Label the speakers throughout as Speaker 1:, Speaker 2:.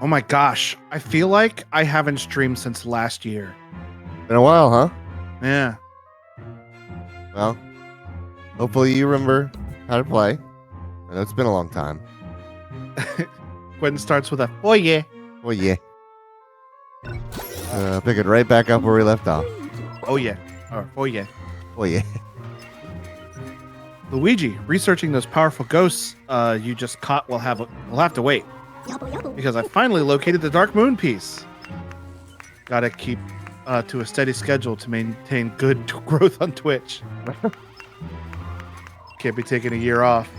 Speaker 1: Oh my gosh. I feel like I haven't streamed since last year.
Speaker 2: Been a while, huh?
Speaker 1: Yeah.
Speaker 2: Well, hopefully you remember how to play. I know it's been a long time.
Speaker 1: Quentin starts with a, oh yeah.
Speaker 2: Well, yeah. Pick it right back up where we left off.
Speaker 1: Oh yeah. Or, oh yeah.
Speaker 2: Well, yeah.
Speaker 1: Luigi, researching those powerful ghosts you just caught will have to wait. Because I finally located the Dark Moon piece. Gotta keep to a steady schedule to maintain good growth on Twitch. Can't be taking a year off.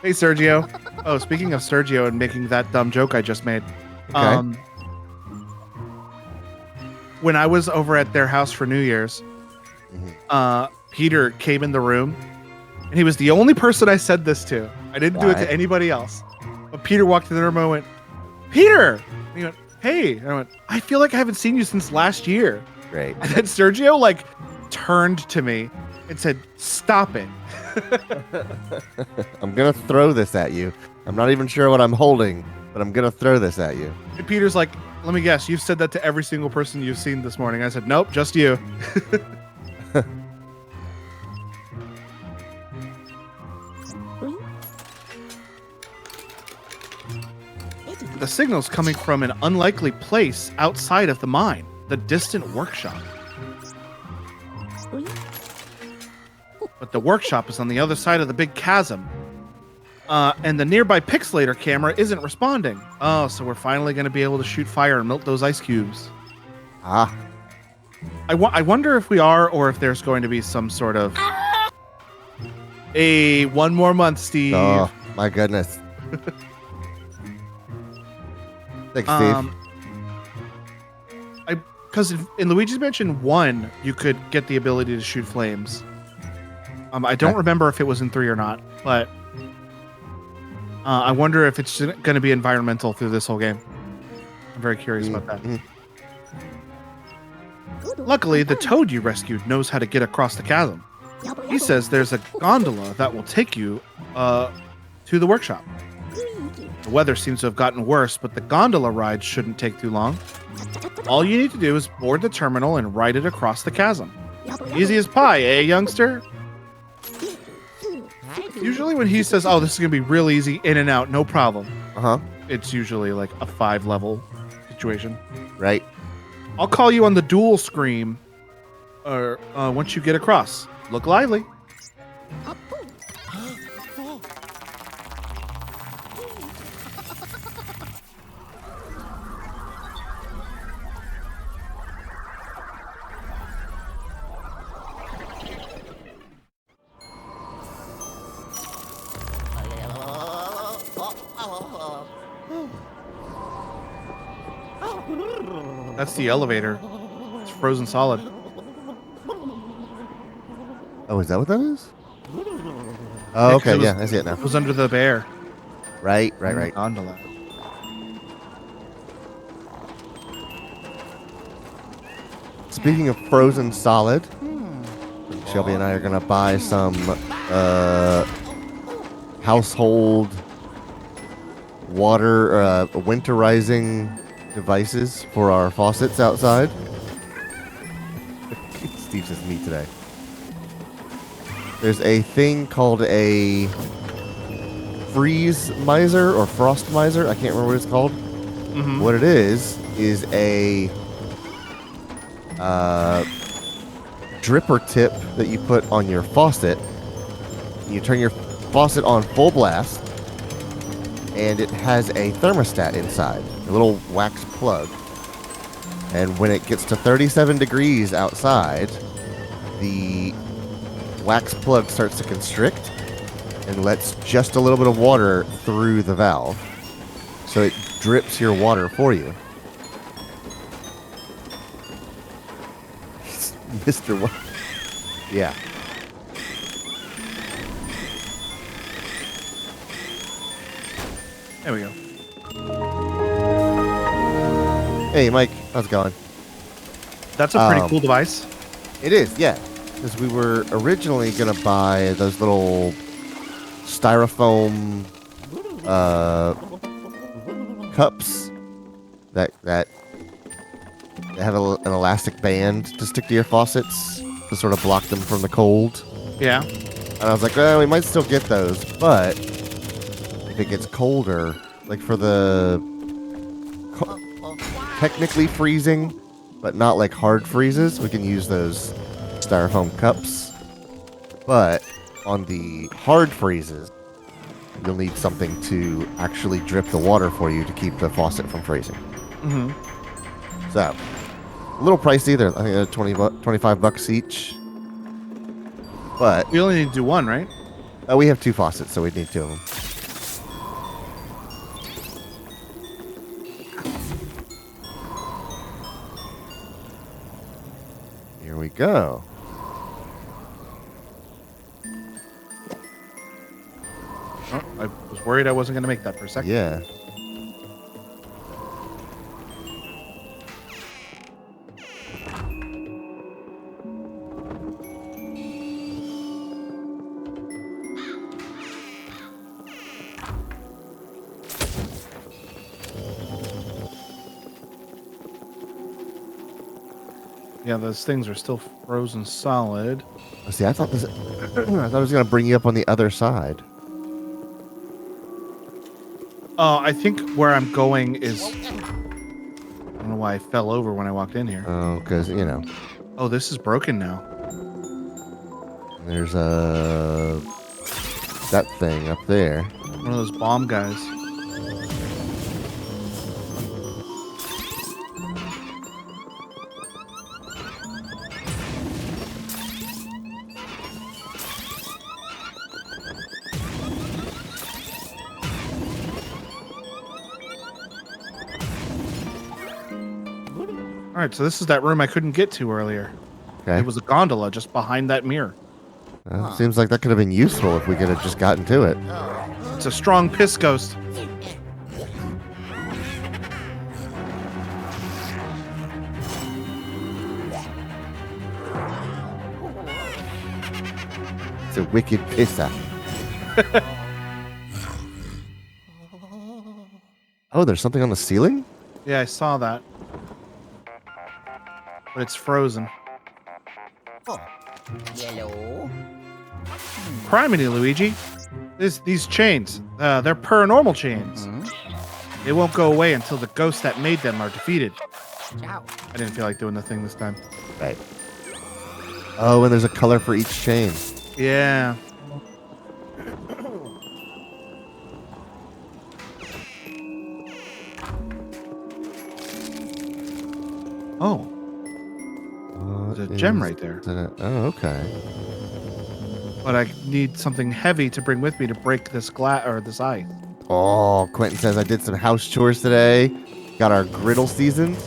Speaker 1: Hey, Sergio. Oh, speaking of Sergio and making that dumb joke I just made.
Speaker 2: Okay.
Speaker 1: When I was over at their house for New Year's, Peter came in the room, and he was the only person I said this to. I didn't do it to anybody else. But Peter walked in the room and I went, Peter! And he went, hey. And I went, I feel like I haven't seen you since last year.
Speaker 2: Great.
Speaker 1: And then Sergio, turned to me and said, stop it.
Speaker 2: I'm going to throw this at you. I'm not even sure what I'm holding, but I'm going to throw this at you.
Speaker 1: And Peter's like, let me guess, you've said that to every single person you've seen this morning. I said, nope, just you. The signal's coming from an unlikely place outside of the mine, the distant workshop. But the workshop is on the other side of the big chasm. And the nearby pixelator camera isn't responding. Oh, so we're finally going to be able to shoot fire and melt those ice cubes.
Speaker 2: Ah.
Speaker 1: I wonder if we are, or if there's going to be some sort of... Hey, one more month, Steve.
Speaker 2: Oh, my goodness. Thanks, Steve.
Speaker 1: Because in Luigi's Mansion 1, you could get the ability to shoot flames. I don't remember if it was in 3 or not, but I wonder if it's going to be environmental through this whole game. I'm very curious about that. Luckily, the toad you rescued knows how to get across the chasm. He says there's a gondola that will take you to the workshop. The weather seems to have gotten worse, but the gondola ride shouldn't take too long. All you need to do is board the terminal and ride it across the chasm. Easy as pie, eh, youngster? Usually when he says, oh, this is going to be real easy, in and out, no problem. It's usually like a 5-level situation.
Speaker 2: Right.
Speaker 1: I'll call you on the dual screen once you get across. Look lively. That's the elevator. It's frozen solid.
Speaker 2: Oh, is that what that is? Oh, okay. Yeah, I see it now.
Speaker 1: It was under the bear.
Speaker 2: Right.
Speaker 1: Gondola.
Speaker 2: Speaking of frozen solid, Shelby and I are going to buy some household water winterizing devices for our faucets outside. Steve says me today. There's a thing called a freeze miser or frost miser. I can't remember what it's called. What it is a dripper tip that you put on your faucet. You turn your faucet on full blast, and it has a thermostat inside, a little wax plug. And when it gets to 37 degrees outside, the wax plug starts to constrict and lets just a little bit of water through the valve. So it drips your water for you. Mr. What? Yeah.
Speaker 1: There we go.
Speaker 2: Hey, Mike. How's it going?
Speaker 1: That's a pretty cool device.
Speaker 2: It is, yeah. Because we were originally going to buy those little styrofoam cups that have an elastic band to stick to your faucets to sort of block them from the cold.
Speaker 1: Yeah.
Speaker 2: And I was like, well, we might still get those, but if it gets colder, like for the technically freezing, but not like hard freezes, we can use those styrofoam cups. But on the hard freezes, you'll need something to actually drip the water for you to keep the faucet from freezing.
Speaker 1: Mm-hmm.
Speaker 2: So, a little pricey. I think they're $25 each. But
Speaker 1: We only need to do one, right?
Speaker 2: we have 2 faucets, so we need 2 of them. Here we go.
Speaker 1: Oh, I was worried I wasn't going to make that for a second.
Speaker 2: Yeah.
Speaker 1: Yeah, those things are still frozen solid.
Speaker 2: See, I thought I thought I was going to bring you up on the other side.
Speaker 1: Oh, I think where I'm going is... I don't know why I fell over when I walked in here.
Speaker 2: Oh, because, you know.
Speaker 1: Oh, this is broken now.
Speaker 2: There's that thing up there.
Speaker 1: One of those bomb guys. All right, so this is that room I couldn't get to earlier.
Speaker 2: Okay.
Speaker 1: It was a gondola just behind that mirror.
Speaker 2: Seems like that could have been useful if we could have just gotten to it.
Speaker 1: It's a strong piss ghost.
Speaker 2: It's a wicked pisser. Oh, there's something on the ceiling?
Speaker 1: Yeah, I saw that. But it's frozen.
Speaker 3: Yellow.
Speaker 1: Criminy, Luigi. These chains, they're paranormal chains. They won't go away until the ghosts that made them are defeated.
Speaker 3: Ciao.
Speaker 1: I didn't feel like doing the thing this time.
Speaker 2: Right. Oh, and there's a color for each chain.
Speaker 1: Yeah. Oh, there's a gem right there.
Speaker 2: Oh, okay.
Speaker 1: But I need something heavy to bring with me to break this glass or this ice.
Speaker 2: Oh, Quentin says I did some house chores today. Got our griddle seasoned.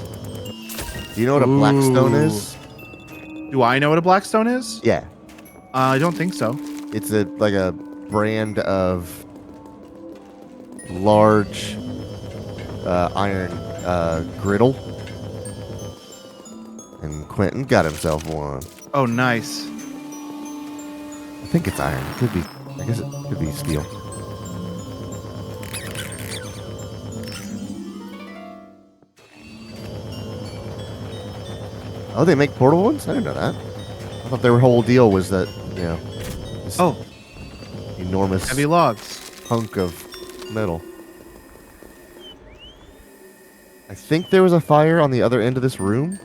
Speaker 2: Do you know what a blackstone is?
Speaker 1: Do I know what a blackstone is?
Speaker 2: Yeah.
Speaker 1: I don't think so.
Speaker 2: It's like a brand of large iron griddle. And Quentin got himself one.
Speaker 1: Oh, nice.
Speaker 2: I think it's iron. It could be. I guess it could be steel. Oh, they make portable ones? I didn't know that. I thought their whole deal was that, you know, this enormous
Speaker 1: Heavy logs.
Speaker 2: hunk of metal. I think there was a fire on the other end of this room.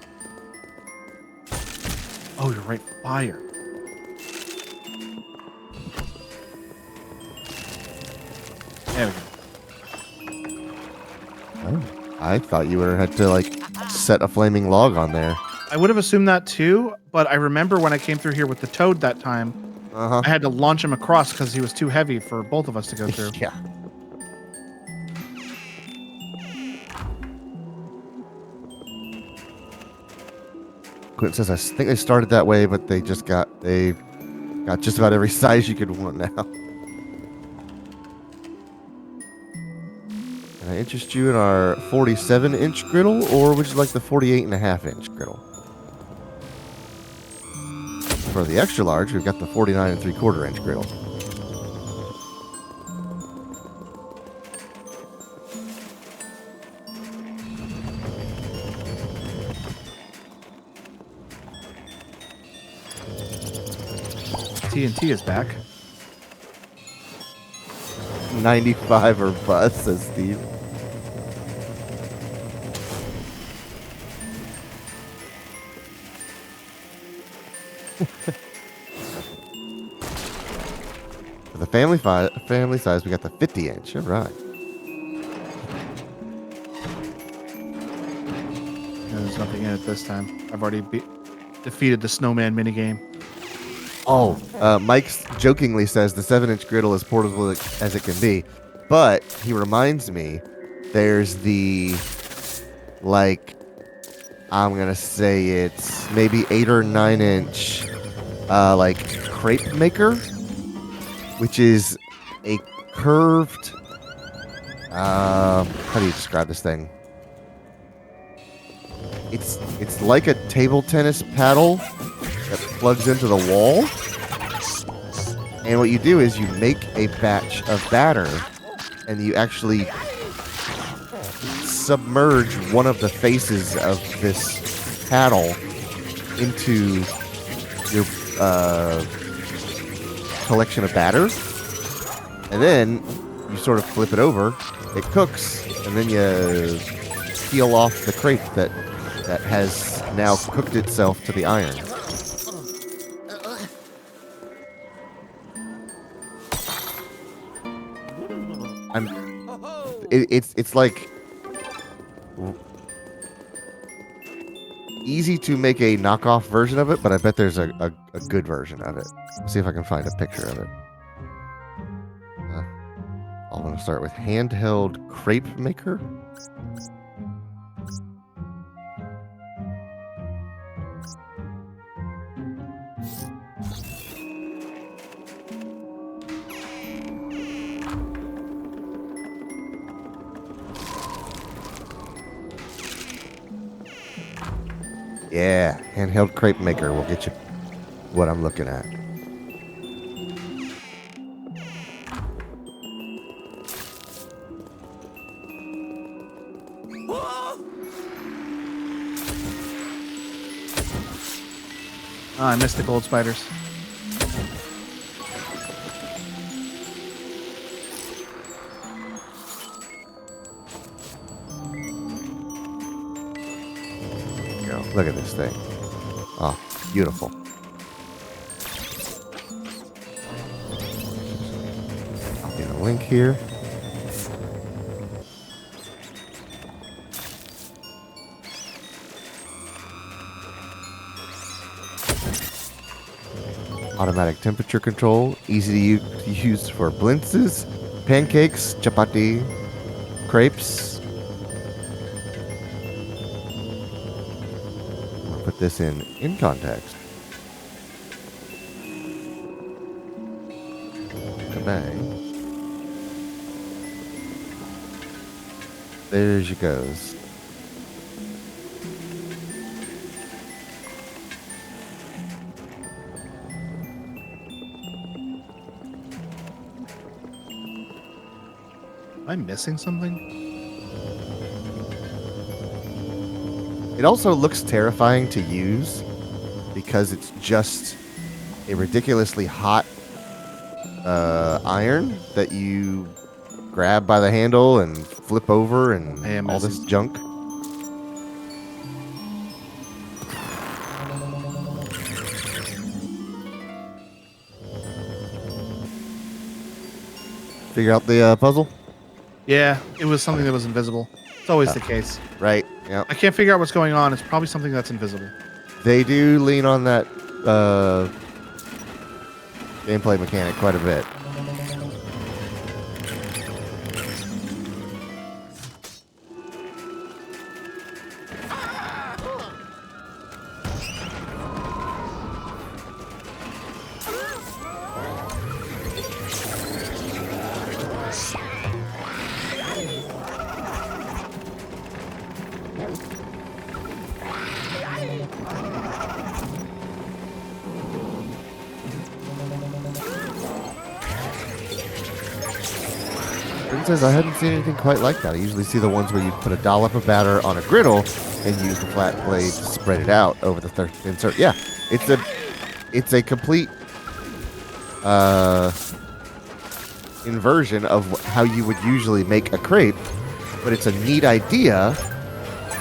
Speaker 1: Oh, you're right. Fire. There we go.
Speaker 2: Oh, I thought you would have had to, like, set a flaming log on there.
Speaker 1: I would have assumed that too, but I remember when I came through here with the toad that time,
Speaker 2: Uh-huh.
Speaker 1: I had to launch him across because he was too heavy for both of us to go through.
Speaker 2: Yeah. Quentin says, I think they started that way, but they got just about every size you could want now. Can I interest you in our 47-inch griddle, or would you like the 48.5-inch griddle? For the extra large, we've got the 49 3/4-inch griddle.
Speaker 1: TNT is back.
Speaker 2: 95 or bust, says Steve. For the family size, we got the 50-inch. All right.
Speaker 1: There's nothing in it this time. I've already defeated the snowman minigame.
Speaker 2: Oh, Mike jokingly says the 7-inch griddle is portable as it can be, but he reminds me there's the, like, I'm going to say it's maybe 8 or 9-inch, like, crepe maker, which is a curved, how do you describe this thing? It's like a table tennis paddle that plugs into the wall. And what you do is you make a batch of batter and you actually submerge one of the faces of this paddle into your collection of batter. And then you sort of flip it over, it cooks, and then you peel off the crepe that has now cooked itself to the iron. It's like easy to make a knockoff version of it, but I bet there's a good version of it. Let's see if I can find a picture of it. I'm going to start with handheld crepe maker. Yeah, handheld crepe maker will get you what I'm looking at.
Speaker 1: Oh, I missed the gold spiders.
Speaker 2: Look at this thing. Oh, beautiful. I'll get a link here. Automatic temperature control, easy to use for blintzes, pancakes, chapati, crepes. Put this in context. Bang. There she goes.
Speaker 1: Am I missing something?
Speaker 2: It also looks terrifying to use because it's just a ridiculously hot iron that you grab by the handle and flip over and all this junk. Figure out the puzzle?
Speaker 1: Yeah, it was something that was invisible. It's always the case.
Speaker 2: Right, yeah.
Speaker 1: I can't figure out what's going on. It's probably something that's invisible.
Speaker 2: They do lean on that gameplay mechanic quite a bit. Says I hadn't seen anything quite like that. I usually see the ones where you put a dollop of batter on a griddle and use the flat blade to spread it out over the insert. Yeah, it's a complete inversion of how you would usually make a crepe, but it's a neat idea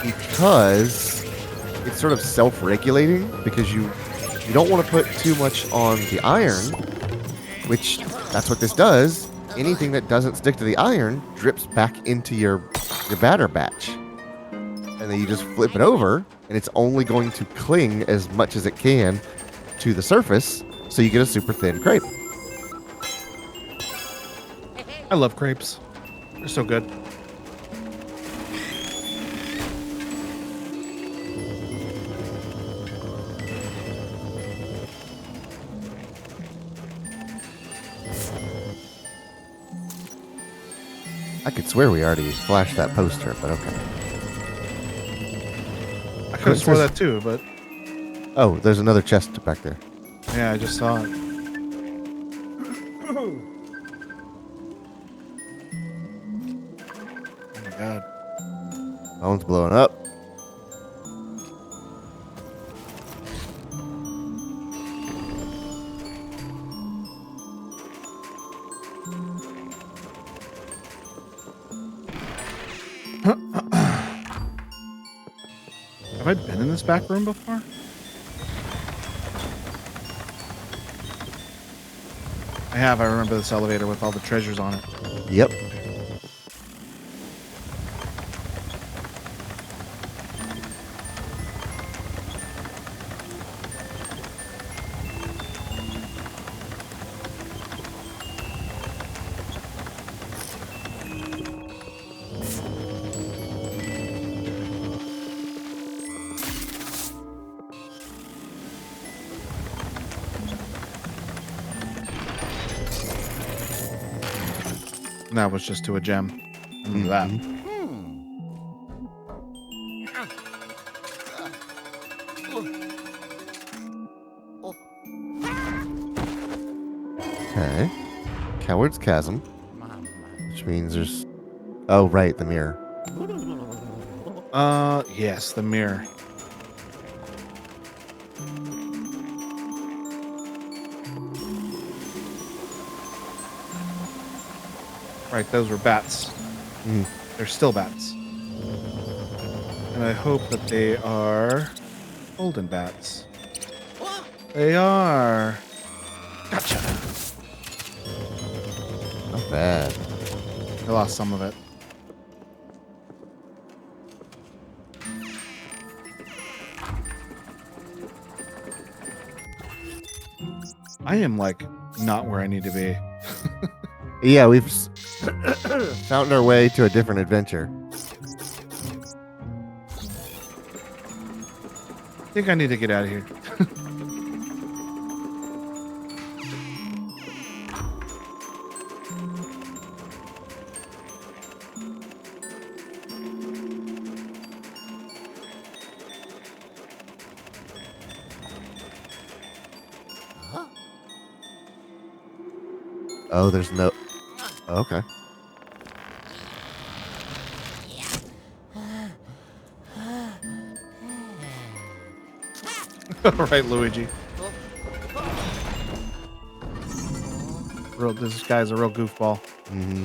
Speaker 2: because it's sort of self-regulating because you don't want to put too much on the iron, which that's what this does. Anything that doesn't stick to the iron drips back into your batter batch. And then you just flip it over, and it's only going to cling as much as it can to the surface, so you get a super thin crepe.
Speaker 1: I love crepes. They're so good.
Speaker 2: I could swear we already flashed that poster, but okay.
Speaker 1: I could have swore that too, but
Speaker 2: Oh, there's another chest back there.
Speaker 1: yeah, I just saw it. Oh my god.
Speaker 2: Phone's blowing up.
Speaker 1: Have I been in this back room before? I have. I remember this elevator with all the treasures on it.
Speaker 2: Yep.
Speaker 1: That was just to a gem. I remember that.
Speaker 2: Okay. Coward's Chasm. Which means there's... Oh, right, the mirror.
Speaker 1: Yes, the mirror. Right, those were bats.
Speaker 2: Mm.
Speaker 1: They're still bats. And I hope that they are golden bats. They are. Gotcha.
Speaker 2: Not bad.
Speaker 1: I lost some of it. I am like not where I need to be.
Speaker 2: Yeah, we've found our way to a different adventure.
Speaker 1: I think I need to get out of here.
Speaker 2: Oh, there's no... Okay.
Speaker 1: All right, Luigi. This guy's a real goofball.
Speaker 2: Mm-hmm.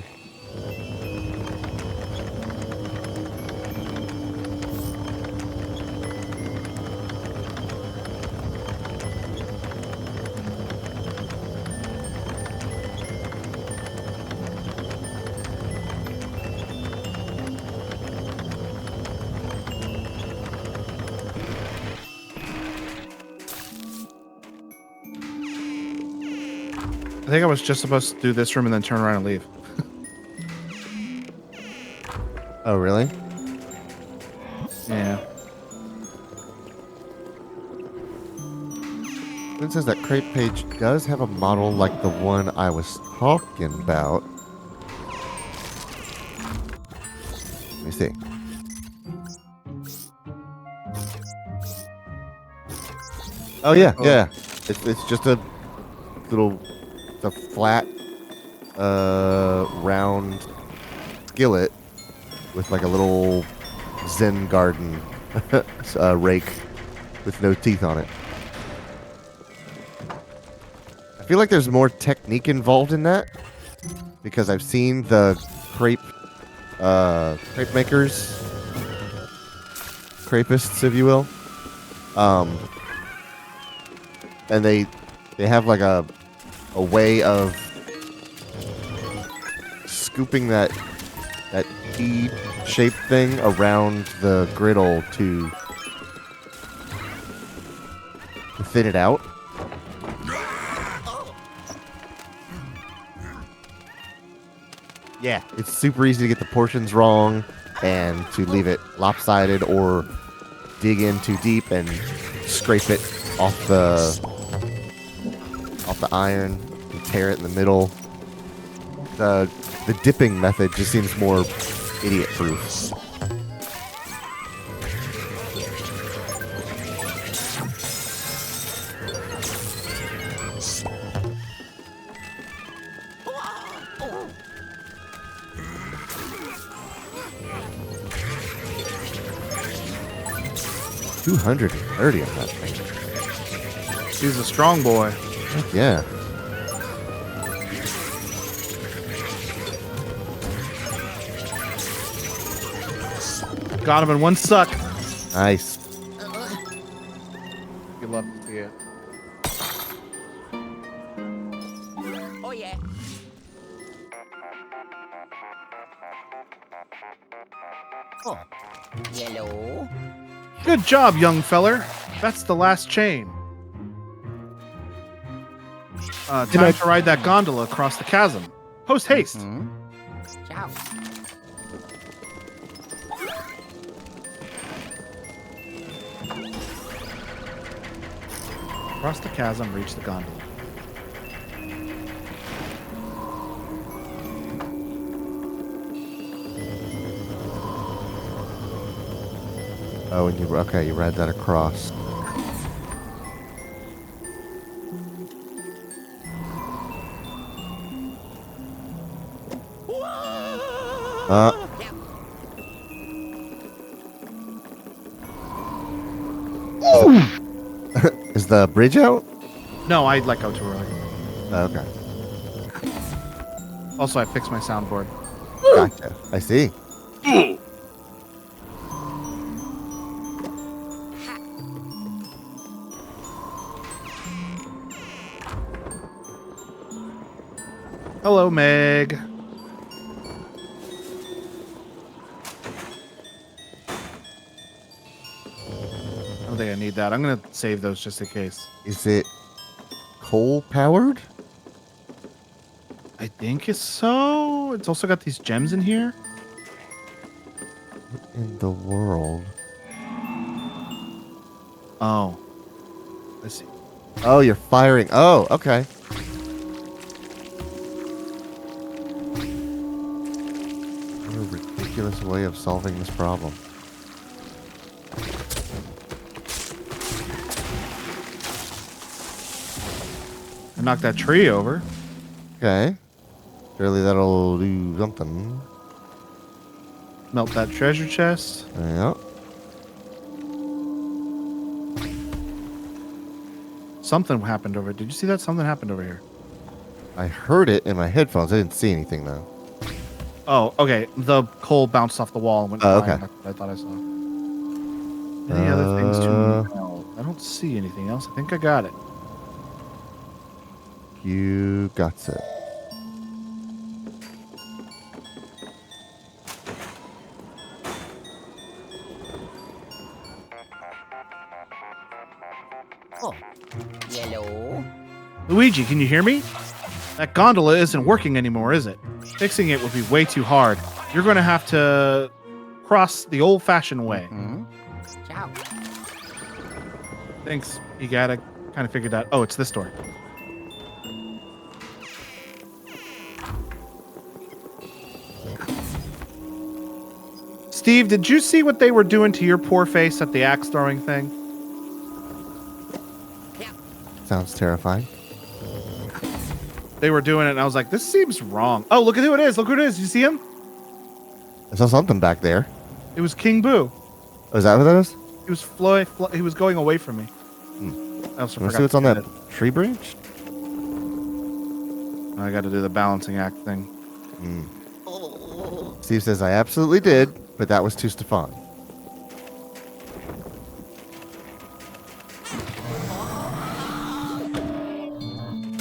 Speaker 1: I think I was just supposed to do this room and then turn around and leave.
Speaker 2: Oh, really?
Speaker 1: Yeah.
Speaker 2: It says that crate page does have a model like the one I was talking about. Let me see. Oh yeah, yeah. It's just a little, a flat, round skillet with like a little Zen garden rake with no teeth on it. I feel like there's more technique involved in that because I've seen the crepe makers, crepists, if you will, and they have like a way of scooping that E-shaped thing around the griddle to thin it out. Yeah, it's super easy to get the portions wrong and to leave it lopsided or dig in too deep and scrape it off the iron and tear it in the middle. The dipping method just seems more idiot-proof. $230 on that thing.
Speaker 1: He's a strong boy.
Speaker 2: Heck yeah.
Speaker 1: Got him in one suck.
Speaker 2: Nice.
Speaker 1: You love to see it.
Speaker 3: Oh yeah. Oh. Yellow.
Speaker 1: Good job, young feller. That's the last chain. Time to ride that gondola across the chasm. Post haste.
Speaker 3: Ciao.
Speaker 1: Across the chasm, reach the gondola.
Speaker 2: Oh, and you ride that across. Is the bridge out?
Speaker 1: No, I let go too early.
Speaker 2: Okay.
Speaker 1: Also, I fixed my soundboard.
Speaker 2: Gotcha. I see.
Speaker 1: Hello, Meg. I don't think I need that. I'm going to save those just in case.
Speaker 2: Is it coal powered?
Speaker 1: I think it's so. It's also got these gems in here.
Speaker 2: What in the world?
Speaker 1: Oh. Let's see.
Speaker 2: Oh, you're firing. Oh, okay. What a ridiculous way of solving this problem.
Speaker 1: I knocked that tree over.
Speaker 2: Okay. Surely that'll do something.
Speaker 1: Melt that treasure chest.
Speaker 2: Yep.
Speaker 1: Something happened over. Did you see that? Something happened over here.
Speaker 2: I heard it in my headphones. I didn't see anything though.
Speaker 1: Oh, okay. The coal bounced off the wall and went
Speaker 2: Oh,
Speaker 1: flying.
Speaker 2: okay.
Speaker 1: I thought I saw. Any other things to know? I don't see anything else. I think I got it.
Speaker 2: You got it.
Speaker 3: Oh. Yellow.
Speaker 1: Luigi, can you hear me? That gondola isn't working anymore, is it? Fixing it would be way too hard. You're going to have to cross the old-fashioned way.
Speaker 3: Ciao.
Speaker 1: Thanks. You gotta kind of figured out. Oh, it's this door. Steve, did you see what they were doing to your poor face at the axe throwing thing?
Speaker 2: Sounds terrifying.
Speaker 1: They were doing it, and I was like, this seems wrong. Oh, look at who it is. Look who it is. You see him?
Speaker 2: I saw something back there.
Speaker 1: It was King Boo.
Speaker 2: Oh, is that what that is?
Speaker 1: He was he was going away from me. I also
Speaker 2: Let's
Speaker 1: forgot
Speaker 2: see what's on
Speaker 1: to
Speaker 2: that
Speaker 1: do
Speaker 2: tree branch.
Speaker 1: I got to do the balancing act thing.
Speaker 2: Steve says, I absolutely did, but that was to Stefan.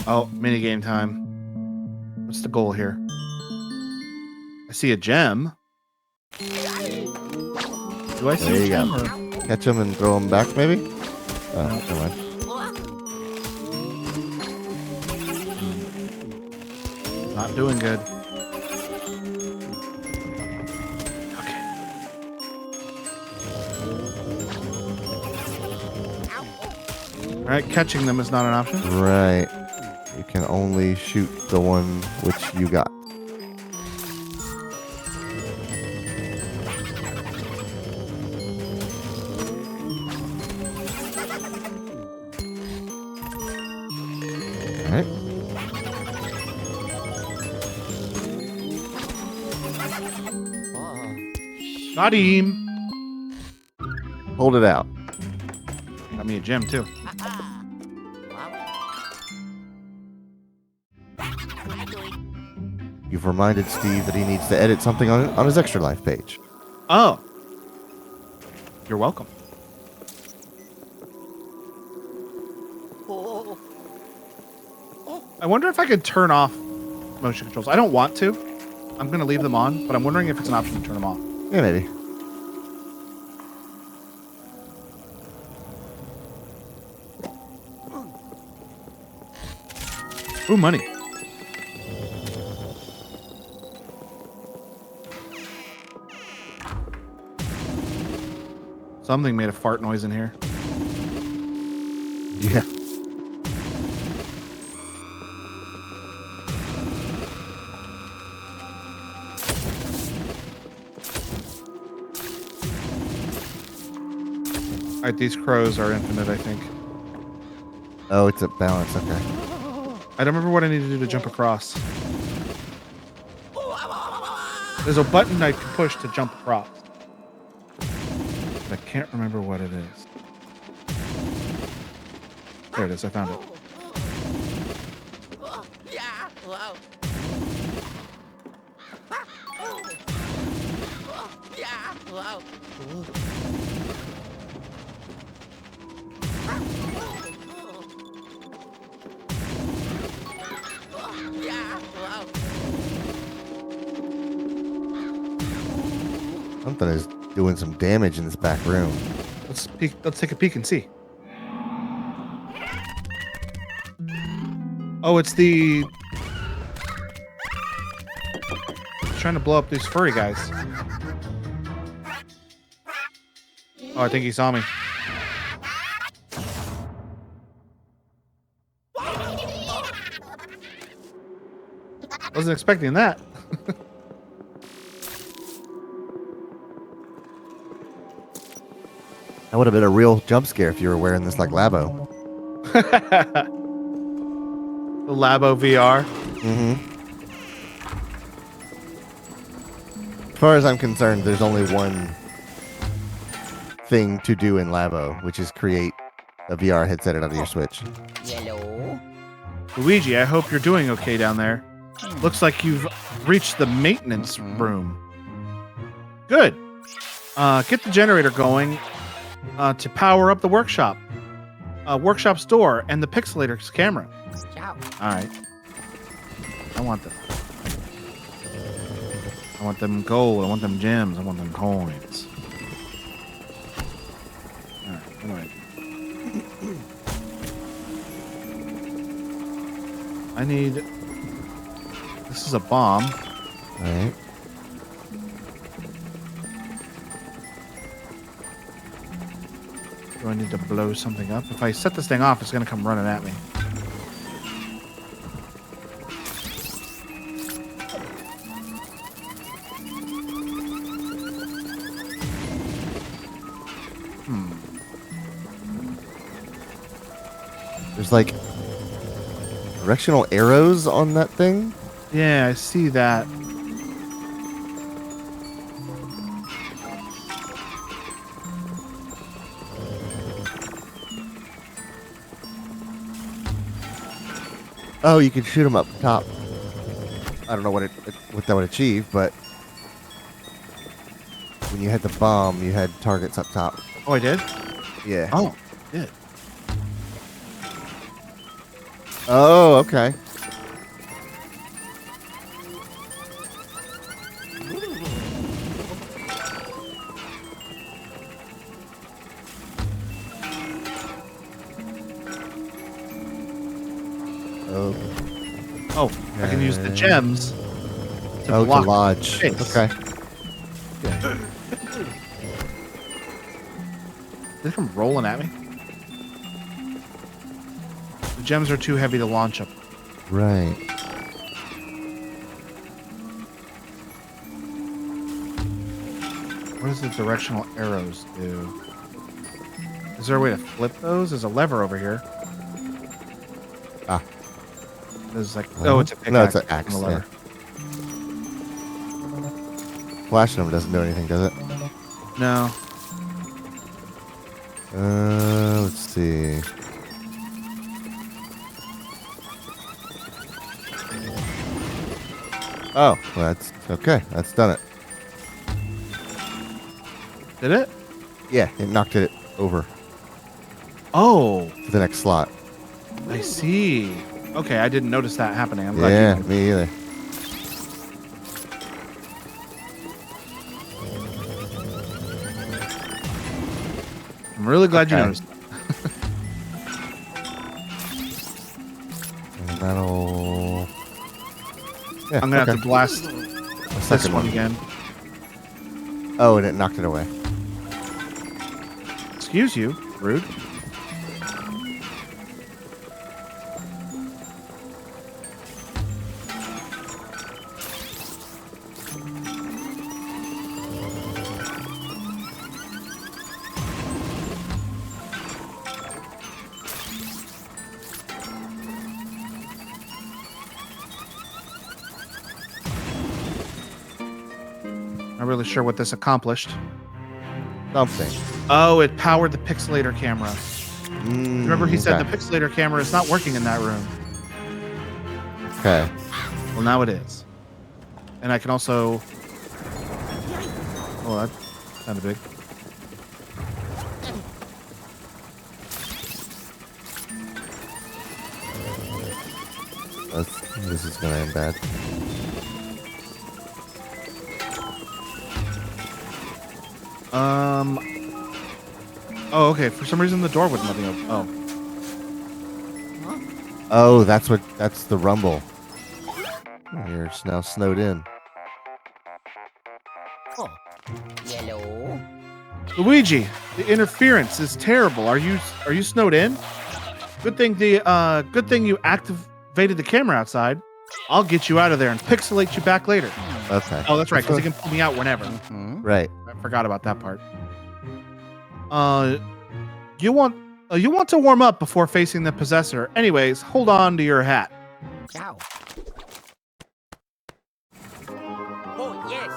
Speaker 1: Oh, minigame time. What's the goal here? I see a gem. Do I see
Speaker 2: There
Speaker 1: a
Speaker 2: you
Speaker 1: gem?
Speaker 2: go.
Speaker 1: Or...
Speaker 2: Catch him and throw him back, maybe? Oh, never mind.
Speaker 1: Not doing good. Okay. All right, catching them is not an option.
Speaker 2: Right. You can only shoot the one which you got. All right.
Speaker 1: Got him.
Speaker 2: Hold it out.
Speaker 1: Got me a gem too.
Speaker 2: You've reminded Steve that he needs to edit something on his Extra Life page.
Speaker 1: Oh. You're welcome. I wonder if I could turn off motion controls. I don't want to. I'm going to leave them on, but I'm wondering if it's an option to turn them off.
Speaker 2: Yeah, maybe.
Speaker 1: Ooh, money. Something made a fart noise in here.
Speaker 2: Yeah.
Speaker 1: All right, these crows are infinite, I think.
Speaker 2: Oh, it's a balance. Okay.
Speaker 1: I don't remember what I need to do to jump across. There's a button I can push to jump across. But I can't remember what it is. There it is. I found it.
Speaker 2: Something is doing some damage in this back room.
Speaker 1: Let's peek. Let's take a peek and see. Oh, it's the trying to blow up these furry guys. Oh, I think he saw me. Wasn't expecting that.
Speaker 2: That would have been a real jump scare if you were wearing this like Labo.
Speaker 1: The Labo VR.
Speaker 2: Mm-hmm. As far as I'm concerned, there's only one thing to do in Labo, which is create a VR headset out of your Switch.
Speaker 3: Yellow.
Speaker 1: Luigi, I hope you're doing okay down there. Looks like you've reached the maintenance room. Good. Get the generator going to power up the workshop. Workshop's door and the pixelator's camera.
Speaker 3: Ciao.
Speaker 1: All right. I want them. I want them gold. I want them gems. I want them coins. All right. What do I do? I need... This is a bomb.
Speaker 2: All right.
Speaker 1: Do I need to blow something up? If I set this thing off, it's going to come running at me.
Speaker 2: There's like directional arrows on that thing.
Speaker 1: Yeah, I see that.
Speaker 2: Oh, you can shoot them up top. I don't know what that would achieve, but when you had the bomb, you had targets up top.
Speaker 1: Oh, I did?
Speaker 2: Yeah.
Speaker 1: Oh, I did.
Speaker 2: Oh, okay. Oh,
Speaker 1: Oh, I can use the gems to
Speaker 2: to
Speaker 1: block
Speaker 2: lodge.
Speaker 1: space.
Speaker 2: Okay.
Speaker 1: They come rolling at me. The gems are too heavy to launch up.
Speaker 2: Right.
Speaker 1: What does the directional arrows do? Is there a way to flip those? There's a lever over here.
Speaker 2: Ah.
Speaker 1: There's like, oh, it's a pickaxe.
Speaker 2: No, it's an axe.
Speaker 1: and a lever.
Speaker 2: Flashing them doesn't do anything, does it?
Speaker 1: No.
Speaker 2: Let's see. Oh, well, that's okay. That's done it.
Speaker 1: Did it?
Speaker 2: Yeah, it knocked it over
Speaker 1: Oh,
Speaker 2: to the next slot.
Speaker 1: I see. Okay, I didn't notice that happening. I'm glad
Speaker 2: Yeah,
Speaker 1: you did.
Speaker 2: me either.
Speaker 1: I'm really glad you
Speaker 2: Okay.
Speaker 1: noticed.
Speaker 2: And that'll. Yeah,
Speaker 1: I'm gonna
Speaker 2: okay.
Speaker 1: have to blast
Speaker 2: The
Speaker 1: this
Speaker 2: second
Speaker 1: one again.
Speaker 2: Oh, and it knocked it away.
Speaker 1: Excuse you, rude. Not really sure what this accomplished.
Speaker 2: Something.
Speaker 1: Oh, it powered the pixelator camera.
Speaker 2: Mm,
Speaker 1: Remember he said
Speaker 2: okay.
Speaker 1: the pixelator camera is not working in that room.
Speaker 2: Okay.
Speaker 1: Well, now it is. And I can also... Oh, that's kind of big.
Speaker 2: This is gonna end bad.
Speaker 1: Oh, okay. For some reason, the door wouldn't let me open. Oh.
Speaker 2: Oh, that's the rumble. You're now snowed in.
Speaker 3: Oh. Yellow.
Speaker 1: Luigi, the interference is terrible. Are you snowed in? Good thing you activated the camera outside. I'll get you out of there and pixelate you back later.
Speaker 2: Okay.
Speaker 1: Oh, that's right, because he can pull me out whenever.
Speaker 2: Right.
Speaker 1: I forgot about that part. You want to warm up before facing the possessor. Anyways, hold on to your hat.
Speaker 3: Ciao. Oh, yes.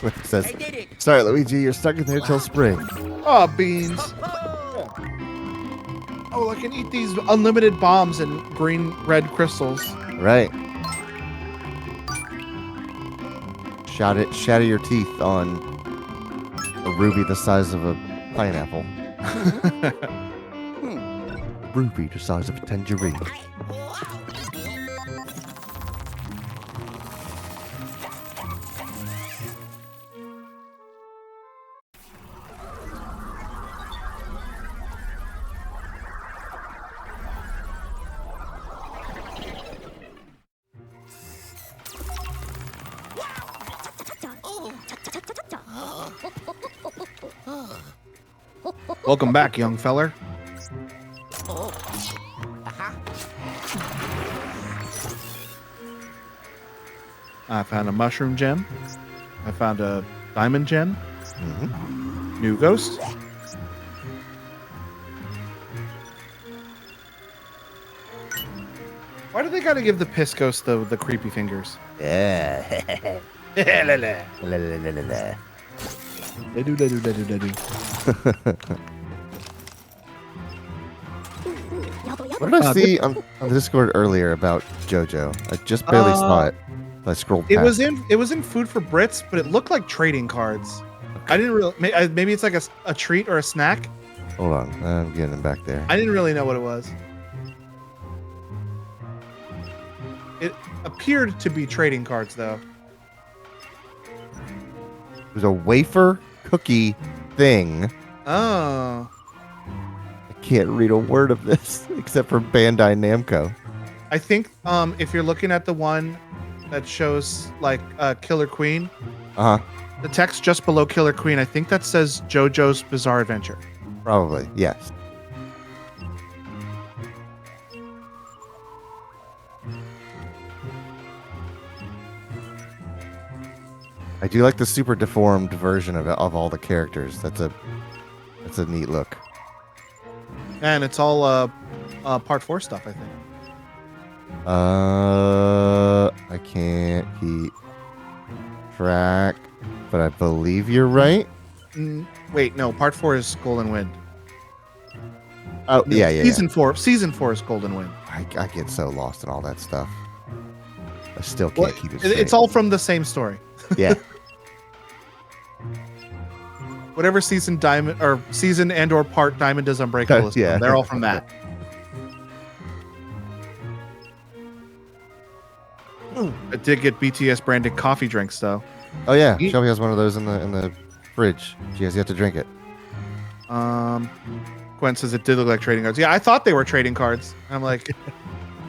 Speaker 2: It says,
Speaker 3: I did it.
Speaker 2: sorry, Luigi, you're stuck in there till spring.
Speaker 1: Oh, beans. Oh, I can eat these unlimited bombs and red crystals.
Speaker 2: Right. Shatter your teeth on a ruby the size of a pineapple. Ruby the size of a tangerine.
Speaker 1: Welcome back, young feller. I found a mushroom gem. I found a diamond gem.
Speaker 2: Mm-hmm.
Speaker 1: New ghost. Why do they gotta give the piss ghost the creepy fingers?
Speaker 2: Yeah. La, la, la, la, la.
Speaker 1: They do.
Speaker 2: What did I see on the Discord earlier about JoJo? I just barely saw it. I scrolled past.
Speaker 1: It was in Food for Brits, but it looked like trading cards. I didn't really. Maybe it's like a treat or a snack.
Speaker 2: Hold on, I'm getting them back there.
Speaker 1: I didn't really know what it was. It appeared to be trading cards, though.
Speaker 2: It was a wafer cookie thing.
Speaker 1: Oh.
Speaker 2: I can't read a word of this except for Bandai Namco.
Speaker 1: I think if you're looking at the one that shows like Killer Queen, the text just below Killer Queen, I think that says JoJo's Bizarre Adventure.
Speaker 2: Probably, yes. I do like the super deformed version of all the characters. That's a neat look.
Speaker 1: And it's all part 4 stuff, I think.
Speaker 2: I can't keep track, but I believe you're right.
Speaker 1: Wait, no, part 4 is Golden Wind.
Speaker 2: Oh,
Speaker 1: No,
Speaker 2: yeah.
Speaker 1: Season 4 is Golden Wind.
Speaker 2: I get so lost in all that stuff. I still can't keep it straight.
Speaker 1: It's all from the same story.
Speaker 2: Yeah.
Speaker 1: Whatever season and or part Diamond is Unbreakable is from, they're all from that. I did get BTS branded coffee drinks though.
Speaker 2: Oh yeah, Shelby has one of those in the fridge. She has yet to drink it.
Speaker 1: Gwen says it did look like trading cards. Yeah, I thought they were trading cards. I'm like,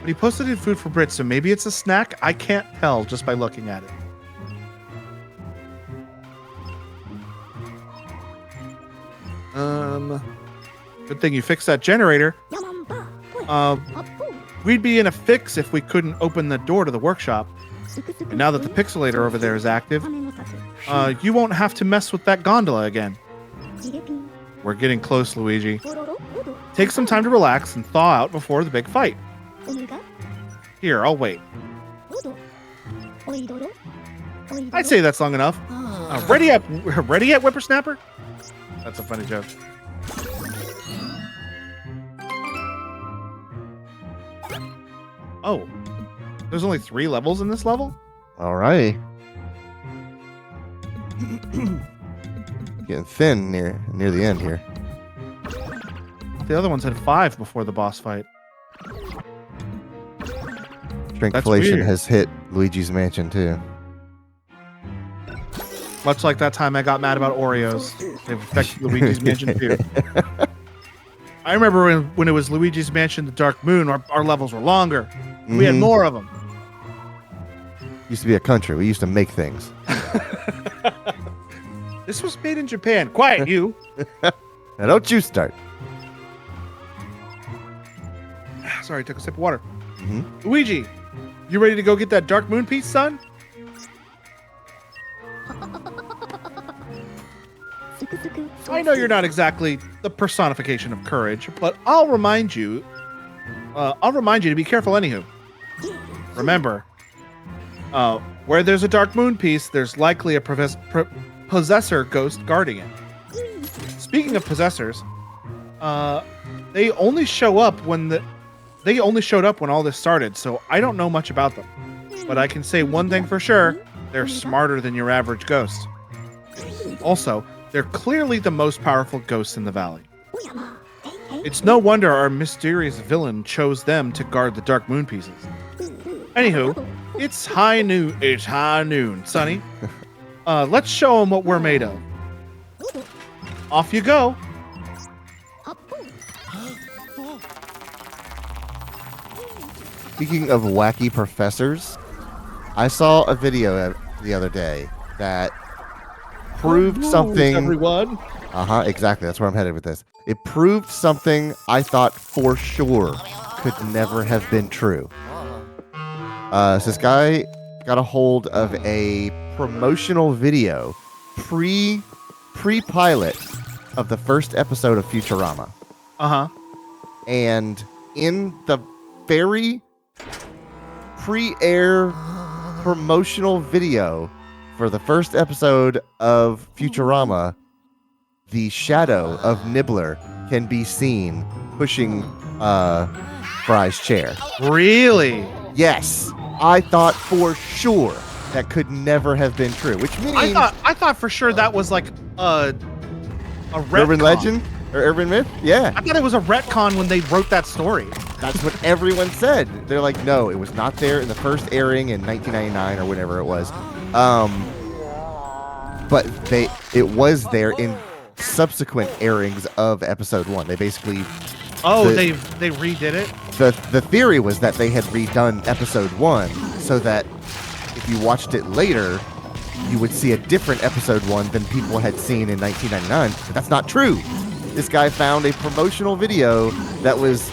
Speaker 1: but he posted in Food for Brits, so maybe it's a snack. I can't tell just by looking at it. Good thing you fixed that generator. We'd be in a fix if we couldn't open the door to the workshop. And now that the pixelator over there is active, you won't have to mess with that gondola again. We're getting close, Luigi. Take some time to relax and thaw out before the big fight. Here, I'll wait. I'd say that's long enough. Ready up, whippersnapper? That's a funny joke. Oh, there's only 3 levels in this level?
Speaker 2: All right. Getting thin near the end here.
Speaker 1: The other ones had 5 before the boss fight.
Speaker 2: Shrinkflation has hit Luigi's Mansion too.
Speaker 1: Much like that time I got mad about Oreos. They've affected Luigi's Mansion too. I remember when it was Luigi's Mansion The Dark Moon, our levels were longer. We had more of them.
Speaker 2: Used to be a country. We used to make things.
Speaker 1: This was made in Japan. Quiet, you.
Speaker 2: Now don't you start.
Speaker 1: Sorry, took a sip of water. Luigi, you ready to go get that Dark Moon piece, son? I know you're not exactly the personification of courage, but I'll remind you to be careful anywho. Remember, where there's a Dark Moon piece, there's likely a possessor ghost guarding it. Speaking of possessors, they only showed up when all this started, so I don't know much about them. But I can say one thing for sure, they're smarter than your average ghost. Also, they're clearly the most powerful ghosts in the valley. It's no wonder our mysterious villain chose them to guard the Dark Moon pieces. Anywho, it's high noon, Sonny. Let's show them what we're made of. Off you go.
Speaker 2: Speaking of wacky professors, I saw a video the other day that proved something.
Speaker 1: Everyone.
Speaker 2: Exactly. That's where I'm headed with this. It proved something I thought for sure could never have been true. So this guy got a hold of a promotional video pre-pilot of the first episode of Futurama. And in the very pre-air promotional video for the first episode of Futurama, the shadow of Nibbler can be seen pushing Fry's chair.
Speaker 1: Really?
Speaker 2: Yes, I thought for sure that could never have been true, which means
Speaker 1: I thought for sure that was like a
Speaker 2: urban
Speaker 1: retcon.
Speaker 2: legend or urban myth. Yeah,
Speaker 1: I thought it was a retcon when they wrote that story.
Speaker 2: that's what everyone said. They're like, no, it was not there in the first airing in 1999 or whatever it was. But it was there in subsequent airings of episode 1. They basically
Speaker 1: They redid it.
Speaker 2: the theory was that they had redone episode 1 so that if you watched it later, you would see a different episode 1 than people had seen in 1999. But that's not true. This guy found a promotional video that was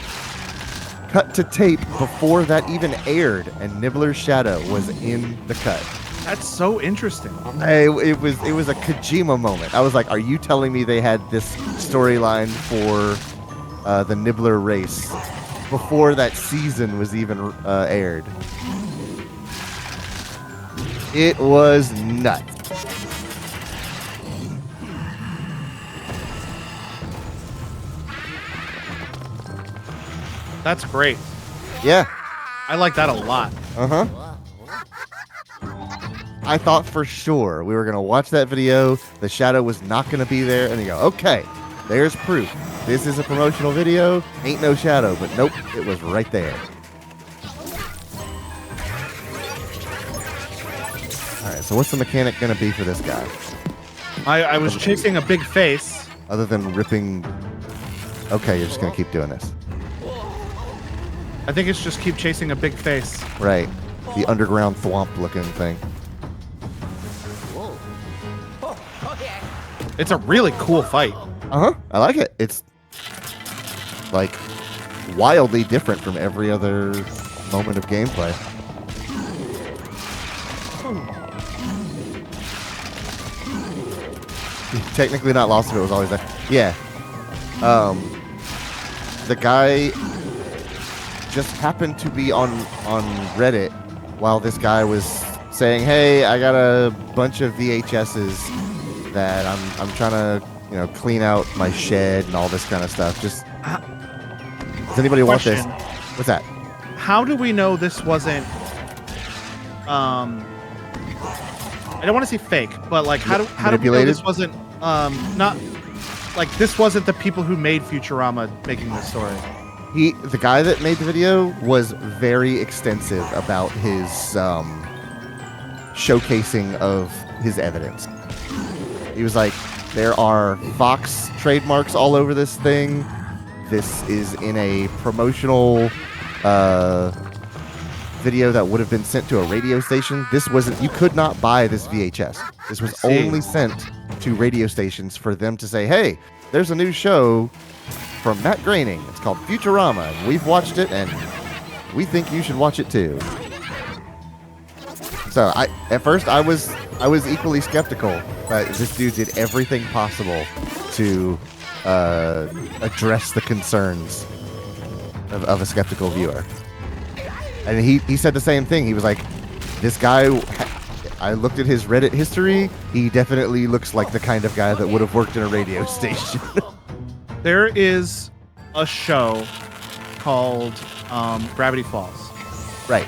Speaker 2: cut to tape before that even aired, and Nibbler's shadow was in the cut.
Speaker 1: That's so interesting.
Speaker 2: It was a Kojima moment. I was like, are you telling me they had this storyline for the Nibbler race before that season was even aired? It was nuts.
Speaker 1: That's great.
Speaker 2: Yeah.
Speaker 1: I like that a lot.
Speaker 2: Uh-huh. I thought for sure we were going to watch that video, the shadow was not going to be there, and you go, okay, there's proof. This is a promotional video, ain't no shadow, but nope, it was right there. Alright, so what's the mechanic going to be for this guy?
Speaker 1: I was chasing a big face.
Speaker 2: Other than ripping... Okay, you're just going to keep doing this.
Speaker 1: I think it's just keep chasing a big face.
Speaker 2: Right. The underground thwomp looking thing.
Speaker 1: It's a really cool fight.
Speaker 2: Uh-huh. I like it. It's like wildly different from every other moment of gameplay. Technically not lost if it was always there. Yeah. The guy just happened to be on Reddit while this guy was saying, "Hey, I got a bunch of VHSs that I'm trying to, clean out my shed and all this kind of stuff." Just does anybody want this? What's that?
Speaker 1: How do we know this wasn't I don't want to say fake, but like how do we know this wasn't not like this wasn't the people who made Futurama making this story?
Speaker 2: The guy that made the video was very extensive about his showcasing of his evidence. He was like, there are Fox trademarks all over this thing. This is in a promotional video that would have been sent to a radio station. This wasn't, you could not buy this VHS. This was only sent to radio stations for them to say, hey, there's a new show from Matt Groening. It's called Futurama. And we've watched it, and we think you should watch it too. So at first I was equally skeptical, but this dude did everything possible to address the concerns of a skeptical viewer. And he said the same thing. He was like, this guy, I looked at his Reddit history. He definitely looks like the kind of guy that would have worked in a radio station.
Speaker 1: There is a show called Gravity Falls.
Speaker 2: Right.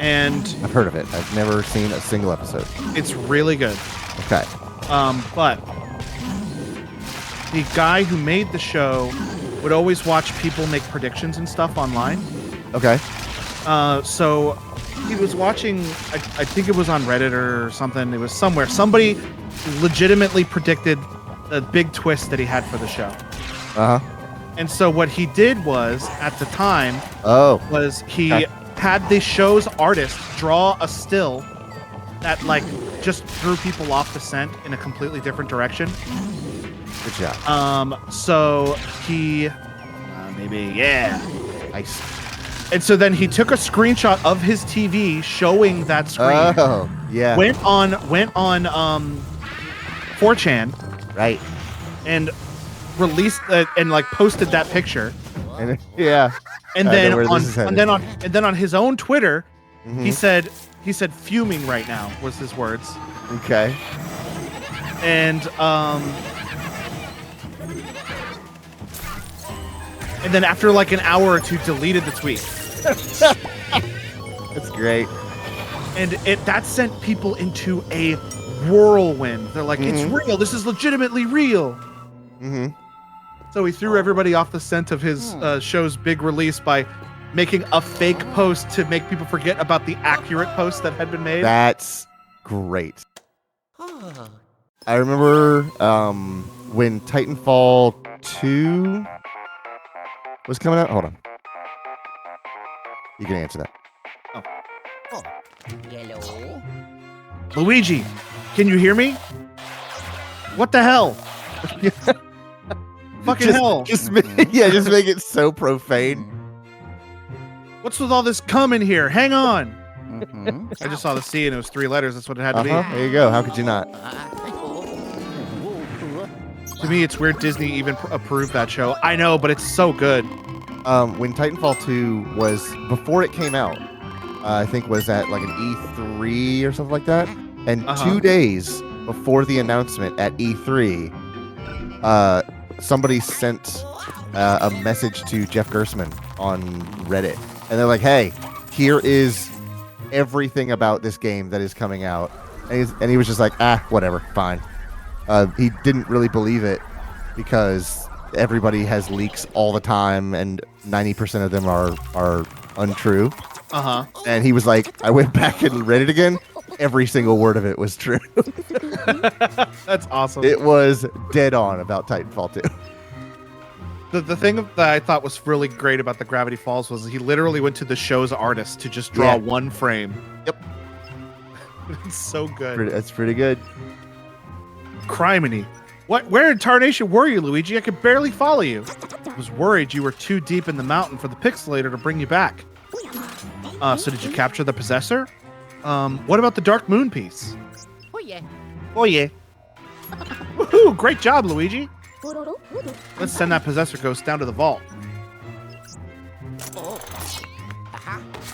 Speaker 1: And
Speaker 2: I've heard of it. I've never seen a single episode.
Speaker 1: It's really good.
Speaker 2: Okay.
Speaker 1: But the guy who made the show would always watch people make predictions and stuff online.
Speaker 2: Okay.
Speaker 1: So he was watching, I think it was on Reddit or something. It was somewhere. Somebody legitimately predicted the big twist that he had for the show.
Speaker 2: Uh-huh.
Speaker 1: And so what he did was, at the time, was he had the show's artist draw a still that, like, just threw people off the scent in a completely different direction.
Speaker 2: Good job.
Speaker 1: So he,
Speaker 2: Nice.
Speaker 1: And so then he took a screenshot of his TV showing that screen.
Speaker 2: Oh, yeah.
Speaker 1: Went on 4chan.
Speaker 2: Right.
Speaker 1: And released and like posted that picture.
Speaker 2: And yeah.
Speaker 1: And then on his own Twitter,
Speaker 2: mm-hmm.
Speaker 1: he said fuming right now was his words.
Speaker 2: Okay.
Speaker 1: And and then after like an hour or two, deleted the tweet.
Speaker 2: That's great.
Speaker 1: And that sent people into a whirlwind. They're like, it's
Speaker 2: Mm-hmm.
Speaker 1: real. This is legitimately real.
Speaker 2: Mm-hmm.
Speaker 1: So he threw everybody off the scent of his show's big release by making a fake post to make people forget about the accurate post that had been made.
Speaker 2: That's great. I remember when Titanfall 2 was coming out. Hold on. You can answer that.
Speaker 3: Yellow.
Speaker 1: Luigi, can you hear me? What the hell? Fucking hell.
Speaker 2: Just make it so profane.
Speaker 1: What's with all this cum in here? Hang on.
Speaker 3: Mm-hmm.
Speaker 1: I just saw the C and it was 3 letters. That's what it had to be.
Speaker 2: There you go. How could you not?
Speaker 1: To me, it's weird Disney even approved that show. I know, but it's so good.
Speaker 2: When Titanfall 2 was, before it came out, I think was at like an E3 or something like that. And 2 days before the announcement at E3, somebody sent a message to Jeff Gersman on Reddit. And they're like, hey, here is everything about this game that is coming out. And he was just like, whatever, fine. He didn't really believe it because everybody has leaks all the time and 90% of them are untrue. And he was like, I went back and read it again. Every single word of it was true.
Speaker 1: That's awesome.
Speaker 2: It was dead on about Titanfall 2.
Speaker 1: The thing that I thought was really great about the Gravity Falls was he literally went to the show's artist to just draw one frame.
Speaker 2: Yep.
Speaker 1: It's so good.
Speaker 2: That's pretty good.
Speaker 1: Criminy. Where in tarnation were you, Luigi? I could barely follow you. I was worried you were too deep in the mountain for the pixelator to bring you back. So did you capture the possessor? What about the Dark Moon piece?
Speaker 3: Oh yeah.
Speaker 1: Oh yeah. Woohoo! Great job, Luigi. Let's send that possessor ghost down to the vault.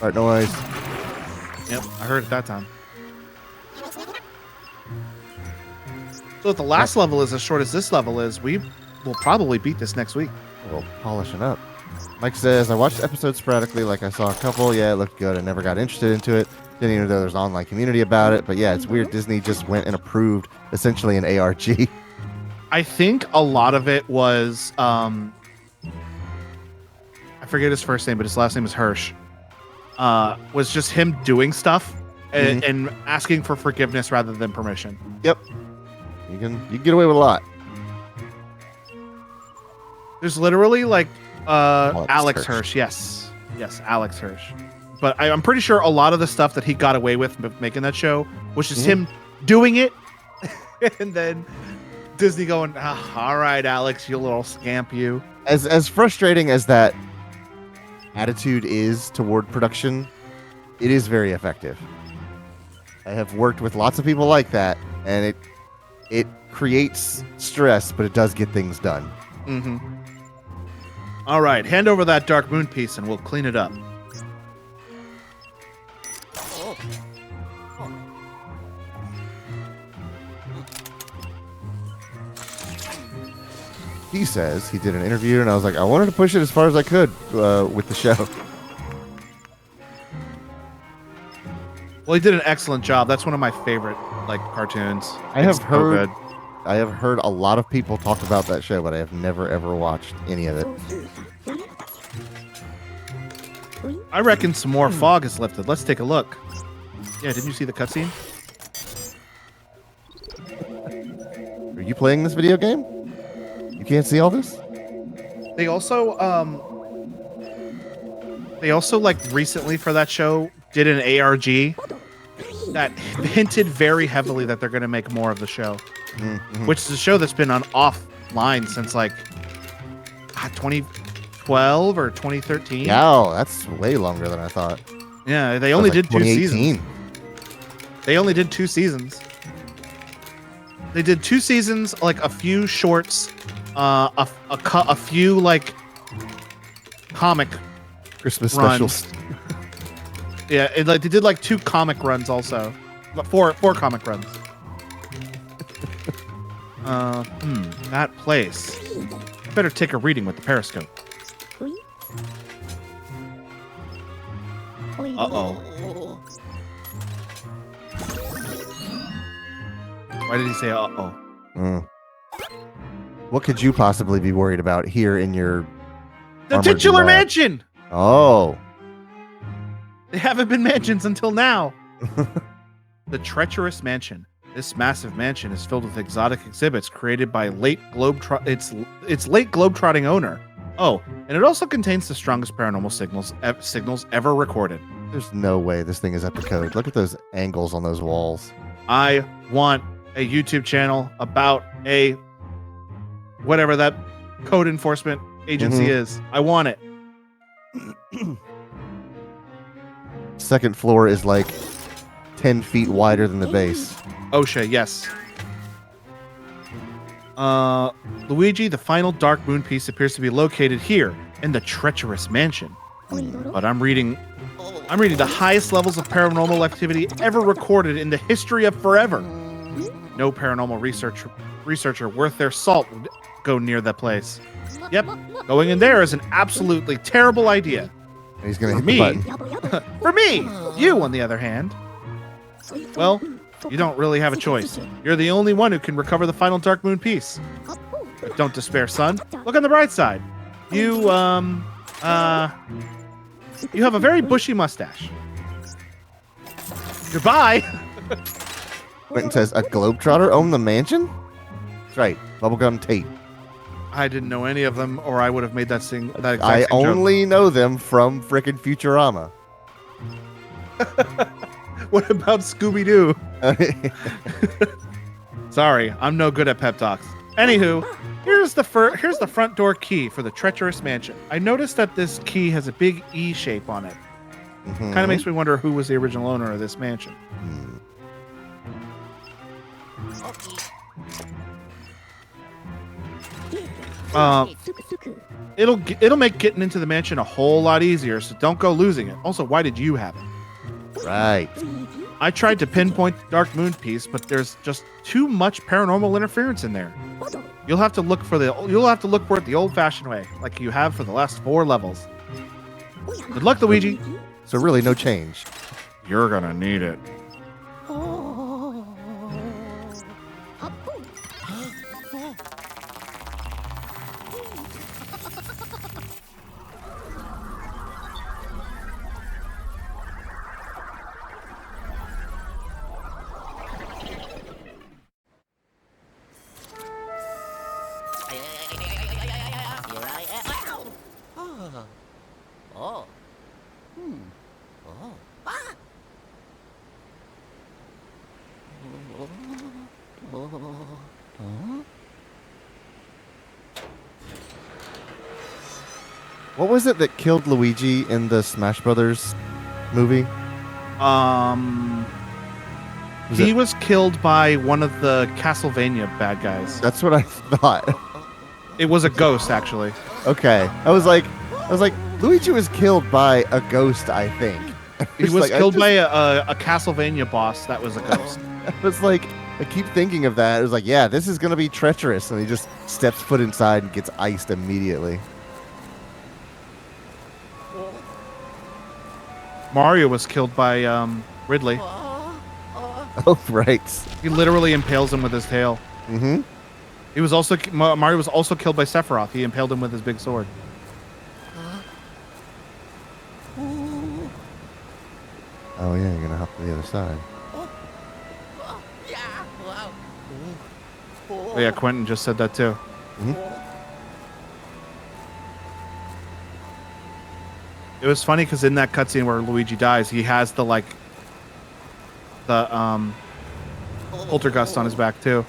Speaker 2: Art noise.
Speaker 1: Yep, I heard it that time. So if the last level is as short as this level is, we will probably beat this next week.
Speaker 2: Well, polishing up. Mike says, I watched episodes sporadically, like I saw a couple. Yeah, it looked good. I never got interested into it. Didn't even know there's an online community about it. But yeah, it's weird. Disney just went and approved essentially an ARG.
Speaker 1: I think a lot of it was, I forget his first name, but his last name is Hirsch. Was just him doing stuff and asking for forgiveness rather than permission.
Speaker 2: Yep. You can get away with a lot.
Speaker 1: There's literally like Alex
Speaker 2: Hirsch.
Speaker 1: Hirsch. Yes, Alex Hirsch. But I'm pretty sure a lot of the stuff that he got away with making that show was just him doing it, and then Disney going, "All right, Alex, you little scamp, you."
Speaker 2: As frustrating as that attitude is toward production, it is very effective. I have worked with lots of people like that, and it creates stress, but it does get things done.
Speaker 1: Mm-hmm. All right, hand over that Dark Moon piece, and we'll clean it up.
Speaker 2: He says he did an interview, and I was like, I wanted to push it as far as I could with the show.
Speaker 1: Well, he did an excellent job. That's one of my favorite cartoons.
Speaker 2: I have
Speaker 1: It's so
Speaker 2: heard a lot of people talk about that show, but I have never ever watched any of it.
Speaker 1: I reckon some more fog is lifted. Let's take a look. Yeah, didn't you see the cutscene?
Speaker 2: Are you playing this video game? You can't see all this?
Speaker 1: They also recently for that show did an ARG that hinted very heavily that they're going to make more of the show, which is a show that's been on offline since 2012 or 2013.
Speaker 2: Yeah, that's way longer than I thought.
Speaker 1: Yeah, they only did 2 seasons.
Speaker 2: 2018.
Speaker 1: They only did 2 seasons. They did 2 seasons, a few shorts, a few comic
Speaker 2: Christmas
Speaker 1: runs.
Speaker 2: specials.
Speaker 1: Yeah, they did 2 comic runs also, 4 comic runs. That place. Better take a reading with the periscope. Uh-oh. Why did he say uh-oh?
Speaker 2: Mm. What could you possibly be worried about here in your
Speaker 1: The
Speaker 2: armored
Speaker 1: titular
Speaker 2: lab?
Speaker 1: mansion!
Speaker 2: Oh.
Speaker 1: They haven't been mansions until now. The treacherous mansion. This massive mansion is filled with exotic exhibits created by its late globetrotting owner. Oh, and it also contains the strongest paranormal signals ever recorded.
Speaker 2: There's no way this thing is up to code. Look at those angles on those walls.
Speaker 1: I want a YouTube channel about a whatever that code enforcement agency is. I want it.
Speaker 2: Second floor is like 10 feet wider than the base.
Speaker 1: OSHA, yes. Luigi, the final Dark Moon piece appears to be located here in the treacherous mansion. But I'm reading the highest levels of paranormal activity ever recorded in the history of forever. No paranormal researcher worth their salt would go near that place. Yep, going in there is an absolutely terrible idea.
Speaker 2: He's gonna
Speaker 1: For
Speaker 2: hit
Speaker 1: me,
Speaker 2: the button.
Speaker 1: for me, you, on the other hand, well, you don't really have a choice. You're the only one who can recover the final Dark Moon piece. But don't despair, son. Look on the bright side. You have a very bushy mustache. Goodbye.
Speaker 2: Quentin says, a globetrotter owned the mansion? That's right. Bubblegum Tate.
Speaker 1: I didn't know any of them, or I would have made that exact
Speaker 2: I
Speaker 1: same joke.
Speaker 2: only know them from frickin' Futurama.
Speaker 1: What about Scooby-Doo? Sorry, I'm no good at pep talks. Anywho, here's the front door key for the treacherous mansion. I noticed that this key has a big E shape on it.
Speaker 2: Mhm.
Speaker 1: Kind of makes me wonder who was the original owner of this mansion.
Speaker 2: Hmm.
Speaker 1: It'll make getting into the mansion a whole lot easier, so don't go losing it. Also, why did you have it?
Speaker 2: Right.
Speaker 1: I tried to pinpoint the Dark Moon piece, but there's just too much paranormal interference in there. You'll have to look for it the old-fashioned way, like you have for the last 4 levels. Good luck, Luigi.
Speaker 2: So really no change.
Speaker 1: You're gonna need it.
Speaker 3: Oh. Oh. Ah.
Speaker 2: What was it that killed Luigi in the Smash Brothers movie?
Speaker 1: He was killed by one of the Castlevania bad guys.
Speaker 2: That's what I thought.
Speaker 1: It was a ghost, actually.
Speaker 2: Okay. I was like, Luigi was killed by a ghost, I think.
Speaker 1: He was killed by a Castlevania boss that was a ghost.
Speaker 2: I was like, I keep thinking of that. It was like, yeah, this is going to be treacherous. And he just steps foot inside and gets iced immediately.
Speaker 1: Mario was killed by Ridley.
Speaker 2: Oh, right.
Speaker 1: He literally impales him with his tail.
Speaker 2: Mm-hmm.
Speaker 1: Mario was also killed by Sephiroth. He impaled him with his big sword.
Speaker 2: Oh, yeah, you're going to hop to the other side.
Speaker 3: Yeah. Wow.
Speaker 1: Oh, yeah, Quentin just said that too.
Speaker 2: Mm-hmm.
Speaker 1: It was funny because in that cutscene where Luigi dies, he has the poltergust on his back too.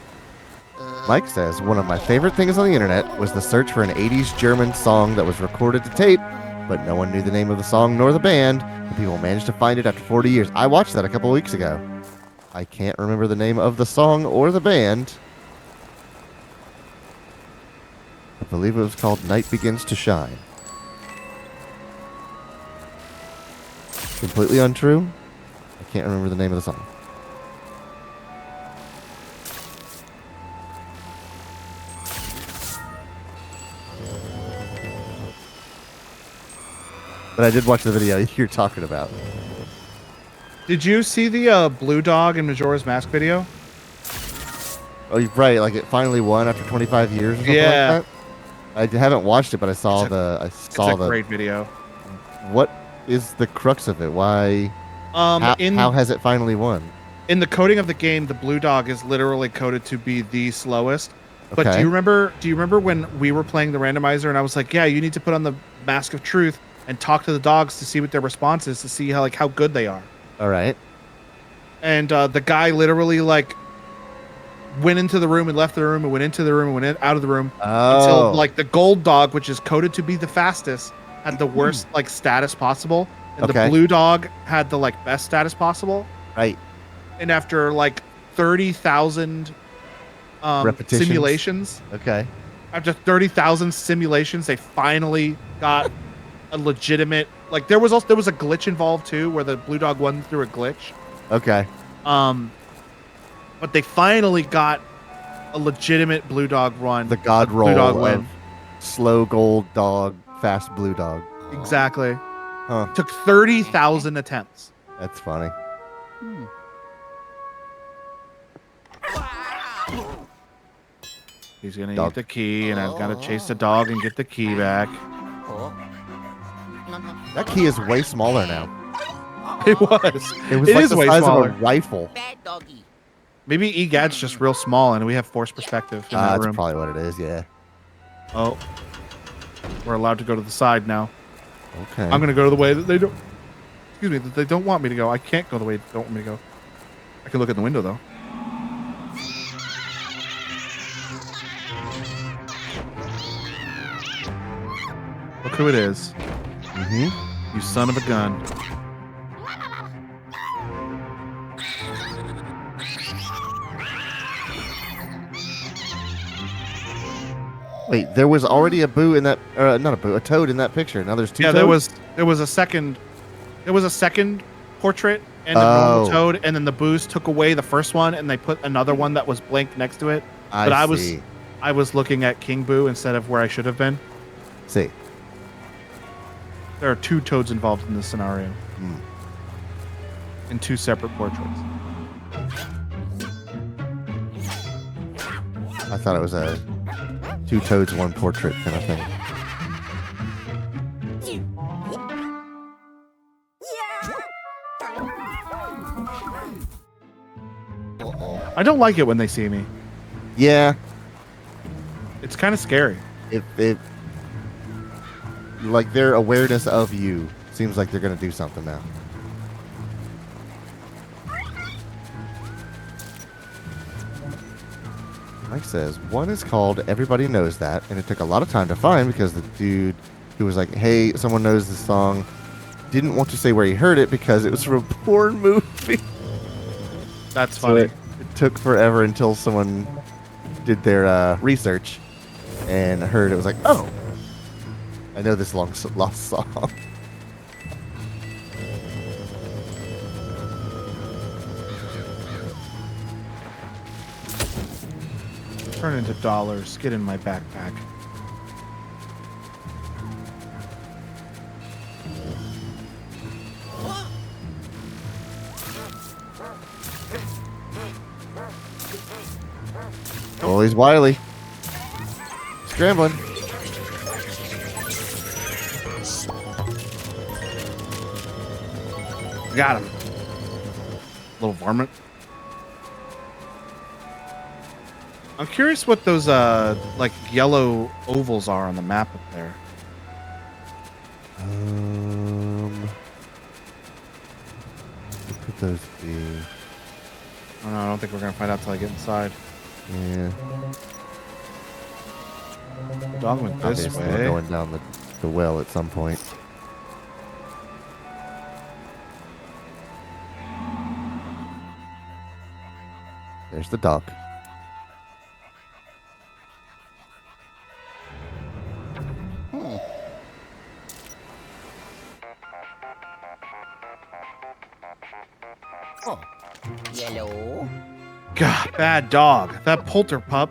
Speaker 2: Mike says, one of my favorite things on the internet was the search for an 80s German song that was recorded to tape, but no one knew the name of the song nor the band, and people managed to find it after 40 years. I watched that a couple of weeks ago. I can't remember the name of the song or the band. I believe it was called Night Begins to Shine. Completely untrue. I can't remember the name of the song. But I did watch the video you're talking about.
Speaker 1: Did you see the blue dog in Majora's Mask video?
Speaker 2: Oh, you're right. Like it finally won after 25 years or something
Speaker 1: Yeah.
Speaker 2: like that. I haven't watched it, but I saw
Speaker 1: It's a great video.
Speaker 2: What is the crux of it? Why? How has it finally won?
Speaker 1: In the coding of the game, the blue dog is literally coded to be the slowest. But
Speaker 2: Okay.
Speaker 1: do you remember when we were playing the randomizer and I was like, yeah, you need to put on the Mask of Truth and talk to the dogs to see what their response is, to see how good they are.
Speaker 2: All right.
Speaker 1: And the guy literally went into the room and left the room and went into the room and out of the room until the gold dog, which is coded to be the fastest, had the worst status possible, and the blue dog had the best status possible.
Speaker 2: Right.
Speaker 1: And after 30,000
Speaker 2: repetitions,
Speaker 1: simulations,
Speaker 2: okay,
Speaker 1: after 30,000 simulations, they finally got a legitimate there was a glitch involved too, where the blue dog won through a glitch.
Speaker 2: Okay.
Speaker 1: But they finally got a legitimate blue dog run.
Speaker 2: The god roll
Speaker 1: blue dog
Speaker 2: of
Speaker 1: win.
Speaker 2: slow gold dog, fast blue dog.
Speaker 1: Exactly.
Speaker 2: Huh.
Speaker 1: Took 30,000 attempts.
Speaker 2: That's funny.
Speaker 1: He's gonna get the key, and I've got to chase the dog and get the key back.
Speaker 2: That key is way smaller now.
Speaker 1: It was.
Speaker 2: It was
Speaker 1: It
Speaker 2: like
Speaker 1: is
Speaker 2: the
Speaker 1: way
Speaker 2: size
Speaker 1: smaller.
Speaker 2: of a rifle.
Speaker 3: Bad doggy.
Speaker 1: Maybe EGAD's just real small, and we have forced perspective in that
Speaker 2: That's
Speaker 1: room.
Speaker 2: probably what it is. Yeah.
Speaker 1: Oh, we're allowed to go to the side now.
Speaker 2: Okay.
Speaker 1: I'm gonna go to the way that they don't. Excuse me, that they don't want me to go. I can't go the way they don't want me to go. I can look in the window though. Look who it is.
Speaker 2: Mm-hmm.
Speaker 1: You son of a gun.
Speaker 2: Wait, there was already a boo in that, not a boo, a toad in that picture. Now there's two.
Speaker 1: Yeah,
Speaker 2: toads?
Speaker 1: there was a second portrait and a normal toad, and then the boos took away the first one and they put another one that was blank next to it. But I was looking at King Boo instead of where I should have been.
Speaker 2: See.
Speaker 1: There are two toads involved in this scenario. In two separate portraits.
Speaker 2: I thought it was a two toads, one portrait kind of thing.
Speaker 1: I don't like it when they see me.
Speaker 2: Yeah.
Speaker 1: It's kind of scary.
Speaker 2: It like their awareness of you seems like they're gonna do something now. Mike says, one is called Everybody Knows That, and it took a lot of time to find because the dude who was like, hey, someone knows this song, didn't want to say where he heard it because it was from a porn movie.
Speaker 1: That's funny.
Speaker 2: So it took forever until someone did their research and heard it. Was like, oh, I know this lost song.
Speaker 1: Turn into dollars. Get in my backpack.
Speaker 2: Oh, he's wily. Scrambling.
Speaker 1: Got him. Little varmint. I'm curious what those yellow ovals are on the map up there.
Speaker 2: What could those be?
Speaker 1: Oh, no, I don't think we're gonna find out till I get inside.
Speaker 2: Yeah.
Speaker 1: The dog went this
Speaker 2: Obviously, we're
Speaker 1: way.
Speaker 2: going down the well at some point. There's the duck.
Speaker 3: Oh. Yellow.
Speaker 1: God, bad dog. That polter pup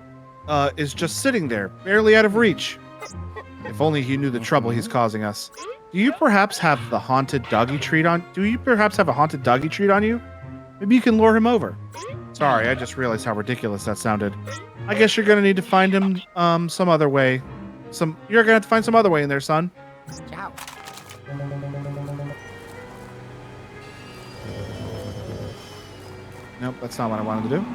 Speaker 1: is just sitting there, barely out of reach. If only he knew the trouble he's causing us. Do you perhaps have the haunted doggy treat on? Do you perhaps have a haunted doggy treat on you? Maybe you can lure him over. Sorry, I just realized how ridiculous that sounded. I guess you're gonna need to find him some other way. You're gonna have to find some other way in there, son.
Speaker 3: Ciao.
Speaker 1: Nope, that's not what I wanted to do.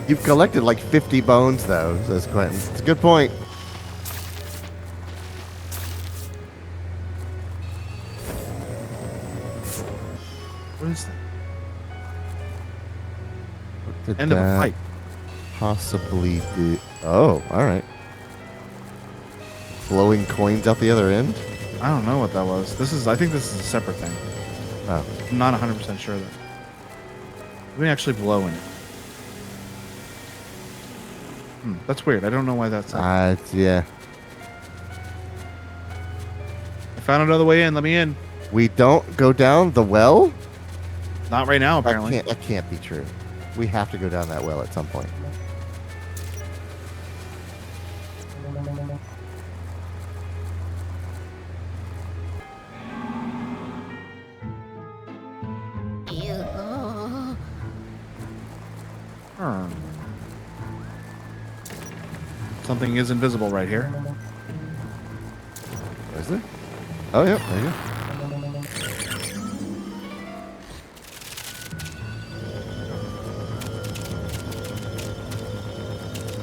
Speaker 2: You've collected like 50 bones, though, says Quentin. It's a good point.
Speaker 1: What is that?
Speaker 2: What did
Speaker 1: End of a
Speaker 2: that
Speaker 1: fight.
Speaker 2: possibly do? Oh, all right. Blowing coins out the other end?
Speaker 1: I don't know what that was. I think this is a separate thing.
Speaker 2: Oh.
Speaker 1: I'm not 100% sure though. Let me actually blow in it. That's weird. I don't know why that's like.
Speaker 2: Yeah.
Speaker 1: I found another way in. Let me in.
Speaker 2: We don't go down the well?
Speaker 1: Not right now, apparently.
Speaker 2: That can't be true. We have to go down that well at some point.
Speaker 1: Something is invisible right here.
Speaker 2: Is it? Oh, yeah. There you go.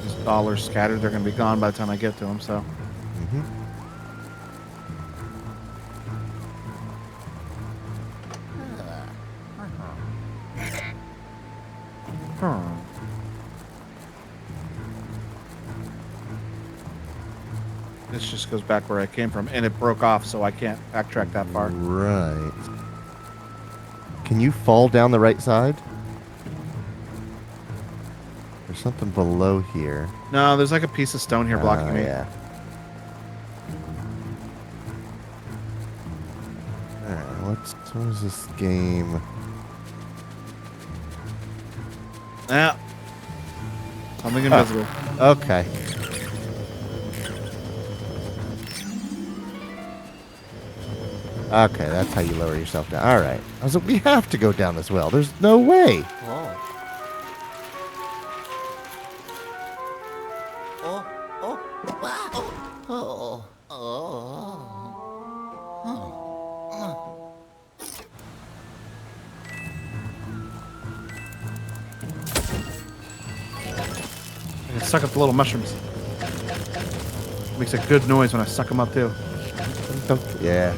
Speaker 1: These dollars scattered. They're going to be gone by the time I get to them, so.
Speaker 2: Mm-hmm.
Speaker 1: This just goes back where I came from, and it broke off, so I can't backtrack that far.
Speaker 2: Right. Can you fall down the right side? There's something below here.
Speaker 1: No, there's like a piece of stone here blocking me.
Speaker 2: Yeah. Alright, what is this game?
Speaker 1: Yeah. Something invisible.
Speaker 2: Okay. Okay, that's how you lower yourself down. All right. I was like, we have to go down this well. There's no way.
Speaker 3: Oh. Oh. Oh. Wow. Oh. Oh.
Speaker 1: I can suck up the little mushrooms. Makes a good noise when I suck them up, too.
Speaker 2: Yeah.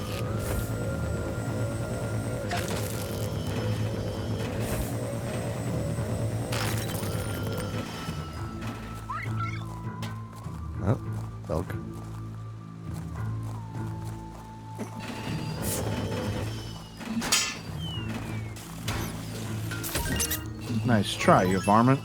Speaker 2: Oh, dog.
Speaker 1: Nice try, you varmint.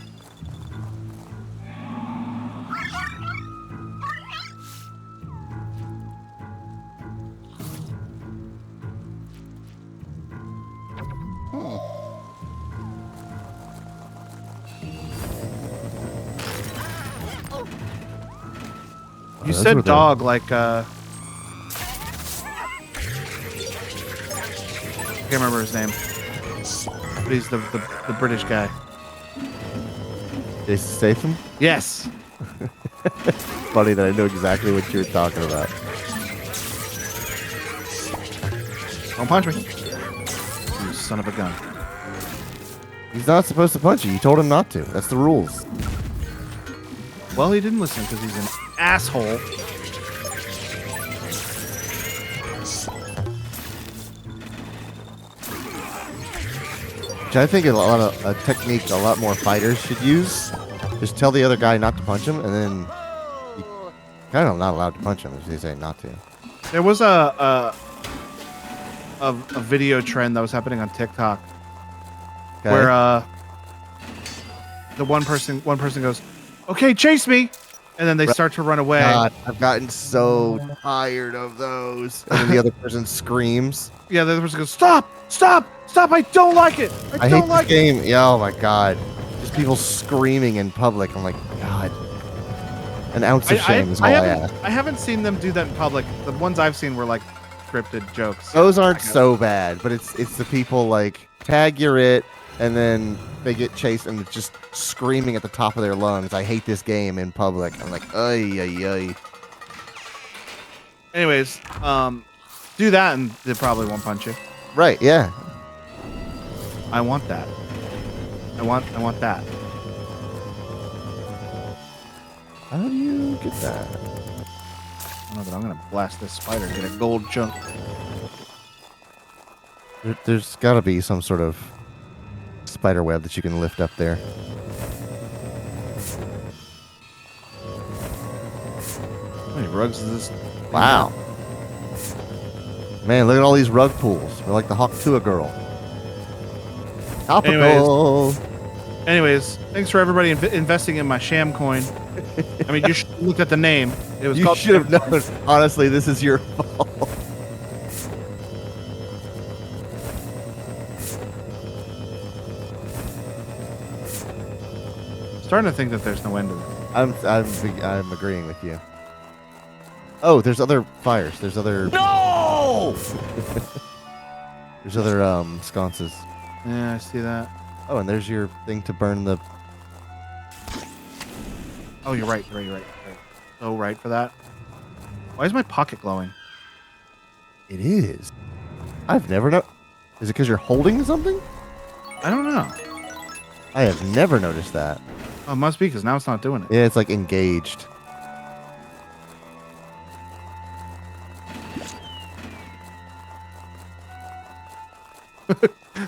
Speaker 1: You
Speaker 2: those
Speaker 1: said
Speaker 2: were the-
Speaker 1: dog like, I can't remember his name. But he's the British guy.
Speaker 2: Jason Statham?
Speaker 1: Yes!
Speaker 2: Funny that I know exactly what you're talking about.
Speaker 1: Don't punch me. You son of a gun.
Speaker 2: He's not supposed to punch you. You told him not to. That's the rules.
Speaker 1: Well, he didn't listen because he's an asshole.
Speaker 2: Which I think is a technique a lot more fighters should use. Just tell the other guy not to punch him, and then you kind of not allowed to punch him if they say not to.
Speaker 1: There was a video trend that was happening on TikTok
Speaker 2: Okay?
Speaker 1: where the one person goes, "Okay, chase me," and then they start to run away.
Speaker 2: God, I've gotten so tired of those. And then the other person screams.
Speaker 1: Yeah, the other person goes, "Stop! Stop! Stop! I don't like it!
Speaker 2: I
Speaker 1: don't
Speaker 2: hate
Speaker 1: like
Speaker 2: this game. Yeah, oh my God. Just people screaming in public. I'm like, God. An ounce of shame is all I ask.
Speaker 1: I haven't seen them do that in public. The ones I've seen were like scripted jokes.
Speaker 2: Those aren't so bad, but it's the people like tag you're it, and then they get chased and it's just screaming at the top of their lungs. I hate this game in public. I'm like, ay ay ay.
Speaker 1: Anyways, do that and they probably won't punch you.
Speaker 2: Right? Yeah.
Speaker 1: I want that. I want that.
Speaker 2: How do you get that?
Speaker 1: I don't know, but I'm gonna blast this spider and get a gold chunk.
Speaker 2: There's got to be some sort of spider web that you can lift up there.
Speaker 1: How many rugs is this?
Speaker 2: Wow. Man, look at all these rug pools. They're like the Hawk Tua girl. Topical.
Speaker 1: Anyways, thanks for everybody investing in my sham coin. I mean, you should have looked at the name. It was
Speaker 2: You
Speaker 1: called
Speaker 2: should have known. Honestly, this is your fault.
Speaker 1: Starting to think that there's no end to this.
Speaker 2: I'm agreeing with you. Oh, there's other fires. There's other.
Speaker 3: No!
Speaker 2: There's other sconces.
Speaker 1: Yeah, I see that.
Speaker 2: Oh, and there's your thing to burn the.
Speaker 1: Oh, you're right. You're right. So right for that. Why is my pocket glowing?
Speaker 2: It is. I've never know. Is it because you're holding something?
Speaker 1: I don't know.
Speaker 2: I have never noticed that.
Speaker 1: Oh, it must be because now it's not doing it.
Speaker 2: Yeah, it's like engaged.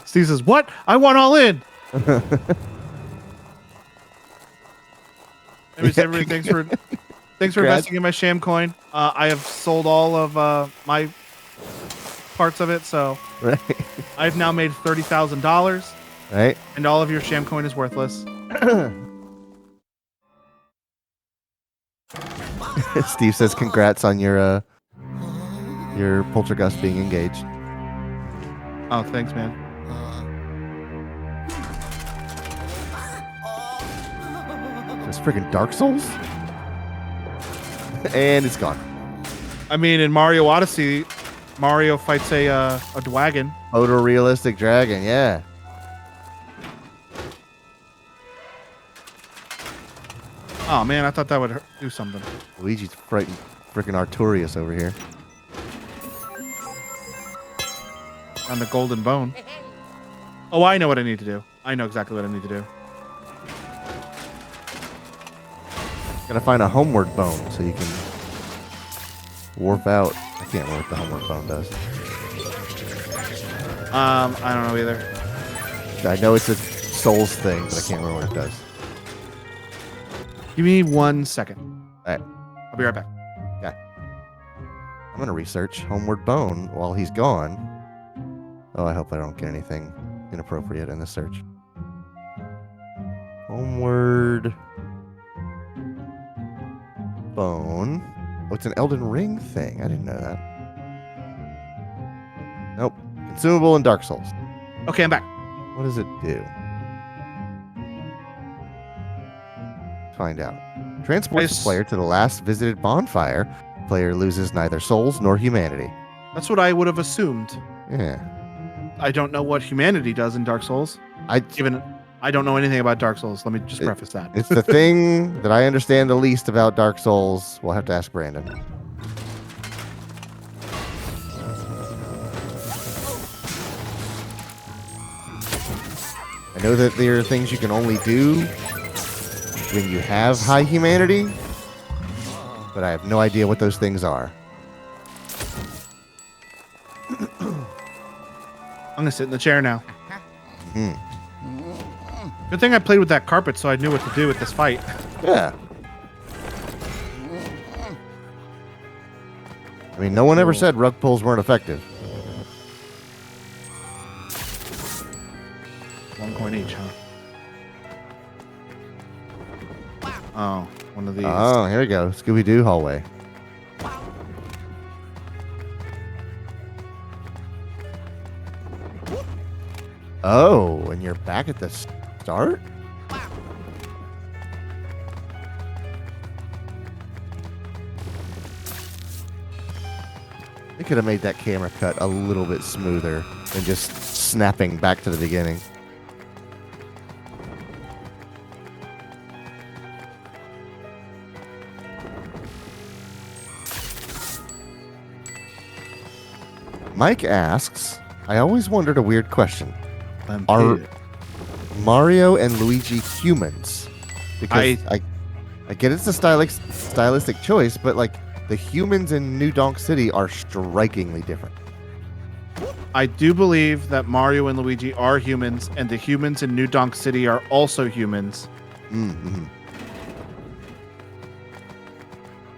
Speaker 1: Steve says, "What? I want all in." Anyways, everybody, thanks for investing in my sham coin. I have sold all of my parts of it, so
Speaker 2: Right.
Speaker 1: I've now made $30,000,
Speaker 2: Right.
Speaker 1: and all of your sham coin is worthless.
Speaker 2: Steve says, "Congrats on your poltergust being engaged."
Speaker 1: Oh, thanks, man.
Speaker 2: It's freaking Dark Souls, and it's gone.
Speaker 1: I mean, in Mario Odyssey, Mario fights a dragon.
Speaker 2: Photorealistic dragon, yeah.
Speaker 1: Oh man, I thought that would do something.
Speaker 2: Luigi's freaking Artorias over here.
Speaker 1: On the golden bone. Oh, I know what I need to do. I know exactly what I need to do.
Speaker 2: Gotta find a homeward bone so you can warp out. I can't remember what the homeward bone does.
Speaker 1: I don't know either.
Speaker 2: I know it's a Souls thing, but I can't remember what it does.
Speaker 1: Give me 1 second.
Speaker 2: All right.
Speaker 1: I'll be right back.
Speaker 2: I'm gonna research homeward bone while he's gone. Oh, I hope I don't get anything inappropriate in this search. Homeward bone. Oh, it's an Elden Ring thing. I didn't know that. Nope. Consumable in Dark Souls.
Speaker 1: Okay, I'm back.
Speaker 2: What does it do? Find out. Transports the player to the last visited bonfire. Player loses neither souls nor humanity.
Speaker 1: That's what I would have assumed.
Speaker 2: Yeah.
Speaker 1: I don't know what humanity does in Dark Souls. Given I don't know anything about Dark Souls. Let me just preface that.
Speaker 2: It's the thing that I understand the least about Dark Souls. We'll have to ask Brandon. I know that there are things you can only do when you have high humanity, but I have no idea what those things are.
Speaker 1: I'm gonna sit in the chair now.
Speaker 2: Hmm.
Speaker 1: Good thing I played with that carpet so I knew what to do with this fight.
Speaker 2: Yeah. I mean, no one ever said rug pulls weren't effective.
Speaker 1: 1 coin each, huh? Oh, one of these.
Speaker 2: Oh, here we go. Scooby-Doo hallway. Oh, and you're back at the start? They could have made that camera cut a little bit smoother than just snapping back to the beginning. Mike asks, I always wondered a weird question. Are Mario and Luigi humans? Because I get it's a stylistic choice, but like the humans in New Donk City are strikingly different.
Speaker 1: I do believe that Mario and Luigi are humans, and the humans in New Donk City are also humans.
Speaker 2: Mm-hmm.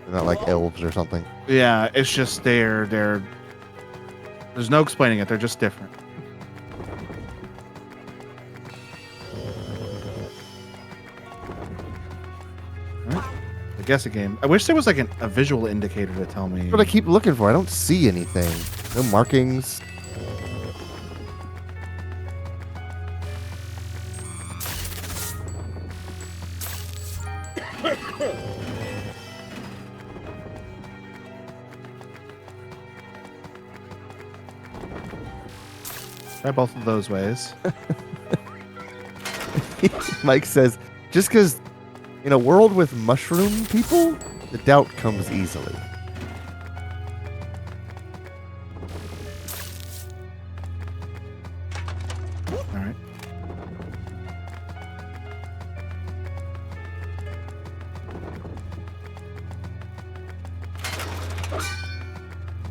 Speaker 2: They're not like elves or something.
Speaker 1: Yeah, it's just they're there's no explaining it. They're just different. Right. I guess a game. I wish there was like a visual indicator to tell me.
Speaker 2: That's what I keep looking for. I don't see anything. No markings.
Speaker 1: Try both of those ways.
Speaker 2: Mike says, just because in a world with mushroom people, the doubt comes easily.
Speaker 1: All right.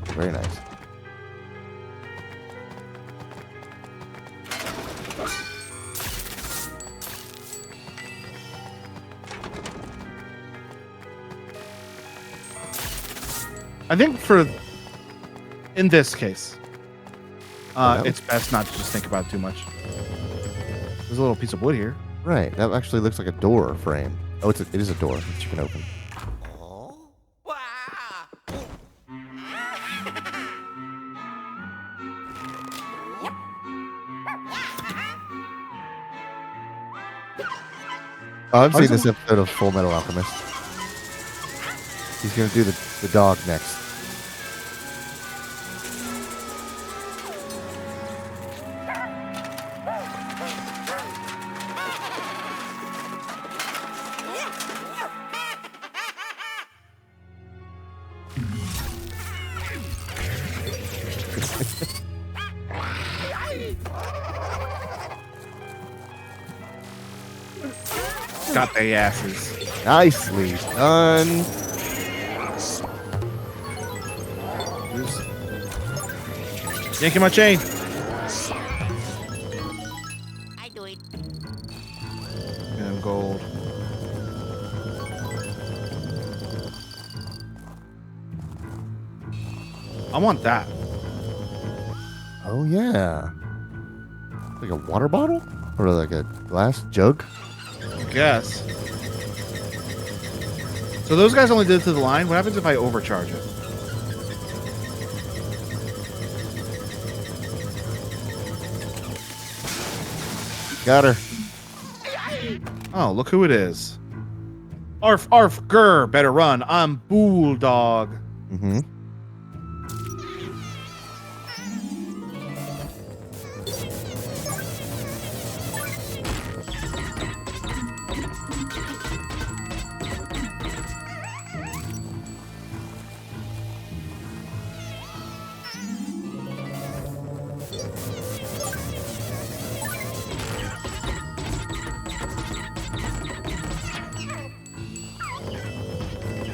Speaker 2: Very nice.
Speaker 1: I think in this case, it's best not to just think about it too much. There's a little piece of wood here.
Speaker 2: Right. That actually looks like a door frame. Oh, it is a door that you can open.
Speaker 3: Oh. Wow.
Speaker 2: Oh, I've seen this episode of Full Metal Alchemist. He's going to do the dog next.
Speaker 1: Got their asses.
Speaker 2: Nicely done.
Speaker 1: Yanking my chain.
Speaker 3: I do it.
Speaker 1: And gold. I want that.
Speaker 2: Oh, yeah. Like a water bottle? Or like a glass jug?
Speaker 1: I guess. So those guys only did it to the line. What happens if I overcharge it?
Speaker 2: Got her.
Speaker 1: Oh, look who it is. Arf, arf, grr, better run. I'm Bulldog.
Speaker 2: Mm-hmm.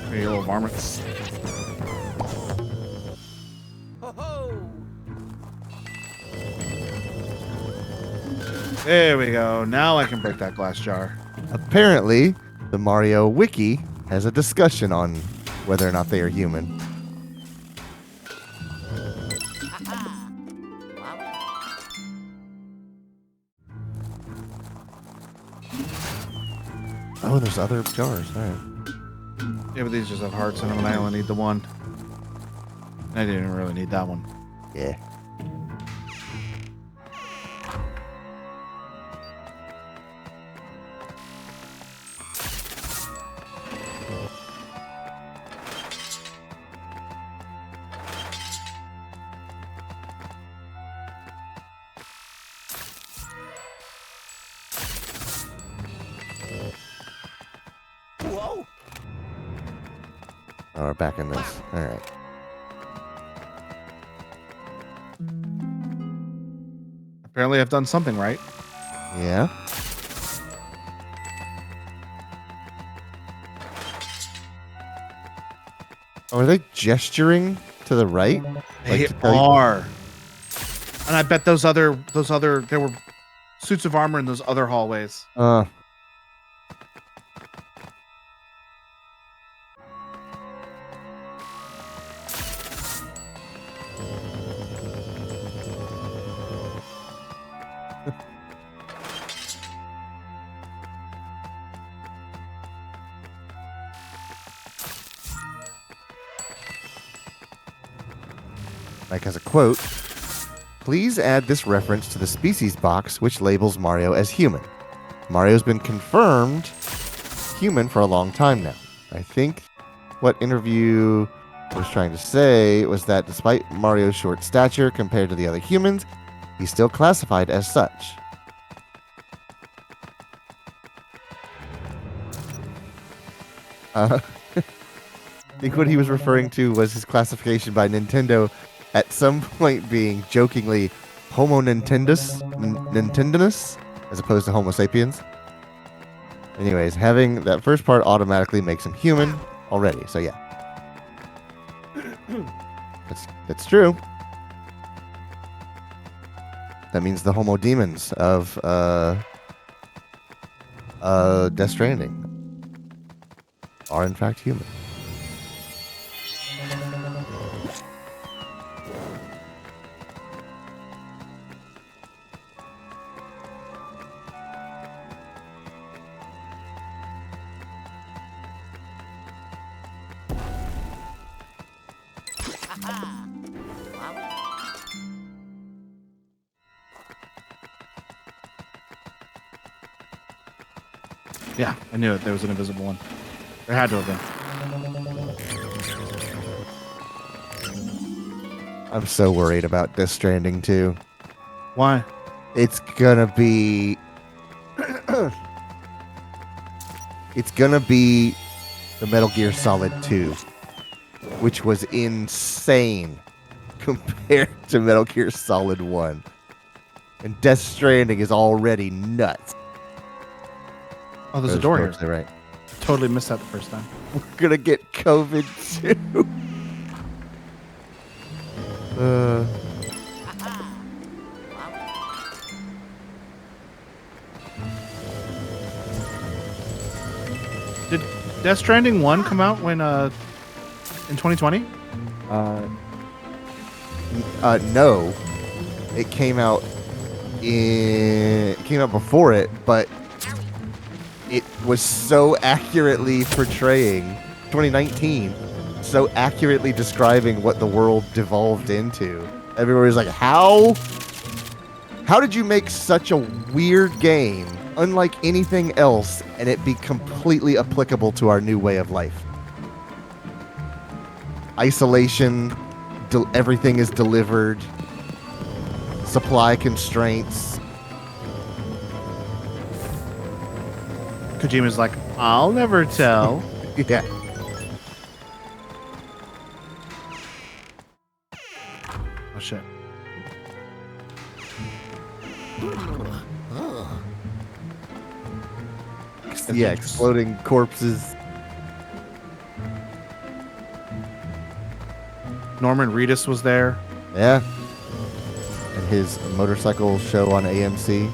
Speaker 1: Hey, you little varmint.
Speaker 3: Ho ho.
Speaker 1: There we go. Now I can break that glass jar.
Speaker 2: Apparently, the Mario Wiki has a discussion on whether or not they are human.
Speaker 3: Haha. Wow.
Speaker 2: Oh, there's other jars. All right.
Speaker 1: Yeah, but these just have hearts in them, and I only need the one. I didn't really need that one.
Speaker 2: Yeah.
Speaker 3: Whoa.
Speaker 2: Oh, we're back in this. All right.
Speaker 1: Apparently, I've done something right.
Speaker 2: Yeah. Oh, are they gesturing to the right?
Speaker 1: They
Speaker 2: to tell you-
Speaker 1: are. And I bet those other, there were suits of armor in those other hallways.
Speaker 2: Like as a quote, please add this reference to the species box which labels Mario as human. Mario's been confirmed human for a long time now. I think what interview was trying to say was that despite Mario's short stature compared to the other humans, he's still classified as such. I think what he was referring to was his classification by Nintendo at some point being jokingly Homo Nintendinus as opposed to Homo sapiens. Anyways, having that first part automatically makes him human already. So yeah, that's true. That means the Homo demons of Death Stranding are in fact human.
Speaker 1: Yeah, I knew it. There was an invisible one. There had to have been.
Speaker 2: I'm so worried about Death Stranding 2.
Speaker 1: Why?
Speaker 2: It's gonna be it's gonna be the Metal Gear Solid 2, which was insane compared to Metal Gear Solid 1. And Death Stranding is already nuts.
Speaker 1: Oh, there's a door here.
Speaker 2: Right.
Speaker 1: Totally missed that the first time.
Speaker 2: We're gonna get COVID too.
Speaker 1: Did Death Stranding 1 come out when in 2020?
Speaker 2: No. It came out before it, but it was so accurately portraying 2019, so accurately describing what the world devolved into. Everybody's like, how did you make such a weird game, unlike anything else, and it be completely applicable to our new way of life? Isolation, everything is delivered, supply constraints.
Speaker 1: Kojima's like, I'll never tell.
Speaker 2: Yeah.
Speaker 1: Oh shit.
Speaker 2: Yeah, exploding corpses.
Speaker 1: Norman Reedus was there.
Speaker 2: Yeah. And his motorcycle show on AMC.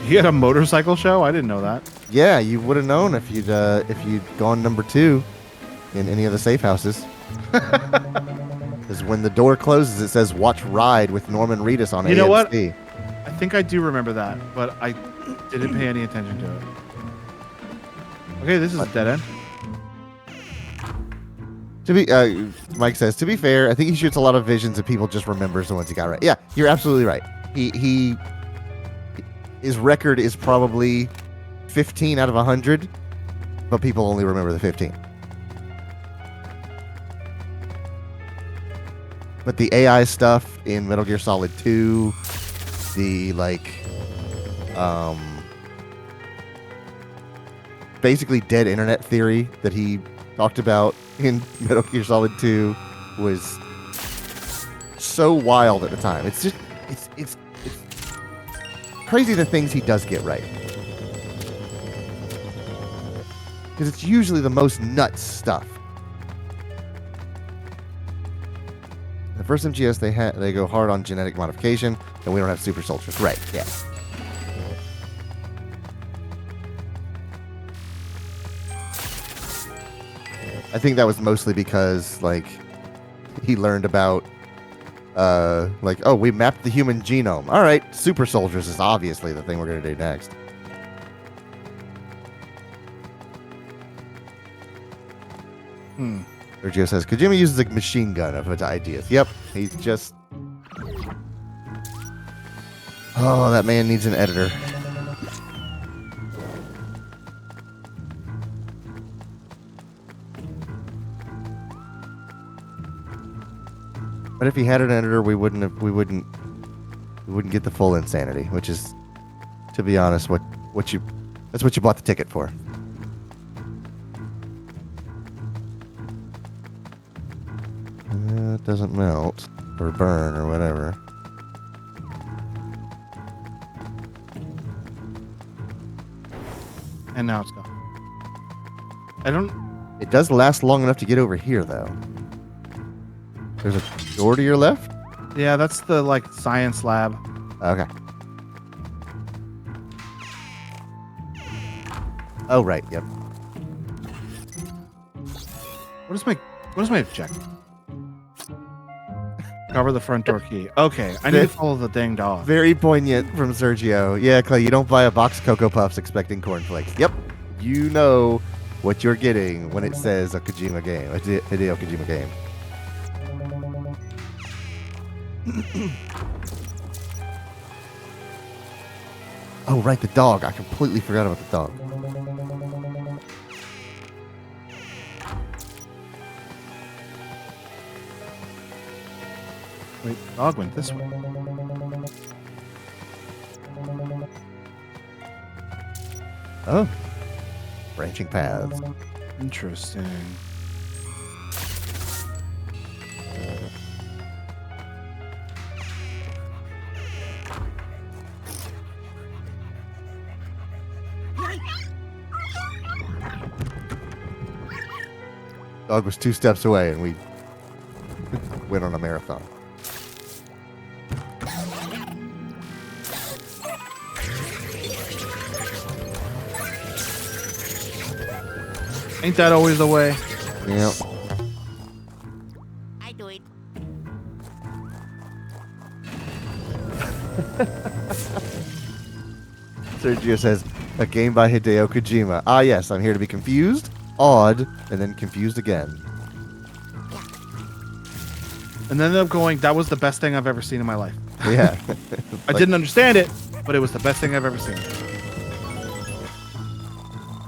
Speaker 1: He had a motorcycle show? I didn't know that.
Speaker 2: Yeah, you would have known if you'd gone number 2 in any of the safe houses. Because when the door closes, it says "Watch Ride" with Norman Reedus on AMC.
Speaker 1: You know what? I think I do remember that, but I didn't pay any attention to it. Okay, this is a dead end.
Speaker 2: Mike says, to be fair, I think he shoots a lot of visions and people just remembers the ones he got right. Yeah, you're absolutely right. His record is probably 15 out of 100, but people only remember the 15. But the AI stuff in Metal Gear Solid 2, the basically dead internet theory that he talked about in Metal Gear Solid 2 was so wild at the time. It's crazy the things he does get right. Because it's usually the most nuts stuff. The first MGS they go hard on genetic modification, and we don't have super soldiers. Right, yeah. I think that was mostly because, he learned about, we mapped the human genome. All right, super soldiers is obviously the thing we're going to do next. Sergio says, Kojima uses a machine gun of his ideas. Yep, he's just... Oh, that man needs an editor. But if he had an editor, we wouldn't get the full insanity, which is, to be honest, that's what you bought the ticket for. It doesn't melt or burn or whatever.
Speaker 1: And now it's gone.
Speaker 2: It does last long enough to get over here, though. There's a door to your left?
Speaker 1: Yeah, that's the science lab.
Speaker 2: Okay. Oh, right. Yep.
Speaker 1: What is my objective? Cover the front door key. Okay, I need to follow the dang dog.
Speaker 2: Very poignant from Sergio. Yeah, Clay, you don't buy a box of Cocoa Puffs expecting cornflakes. Yep. You know what you're getting when it says a Kojima game, a Hideo Kojima game. Oh, right, the dog. I completely forgot about the dog.
Speaker 1: Wait, the dog went this way.
Speaker 2: Oh. Branching paths.
Speaker 1: Interesting.
Speaker 2: Dog was 2 steps away, and we went on a marathon.
Speaker 1: Ain't that always the way?
Speaker 2: Yep.
Speaker 3: I do it.
Speaker 2: Sergio says, a game by Hideo Kojima. Ah, yes, I'm here to be confused, awed, and then confused again.
Speaker 1: And then I'm going, that was the best thing I've ever seen in my life.
Speaker 2: Yeah.
Speaker 1: I didn't understand it, but it was the best thing I've ever seen.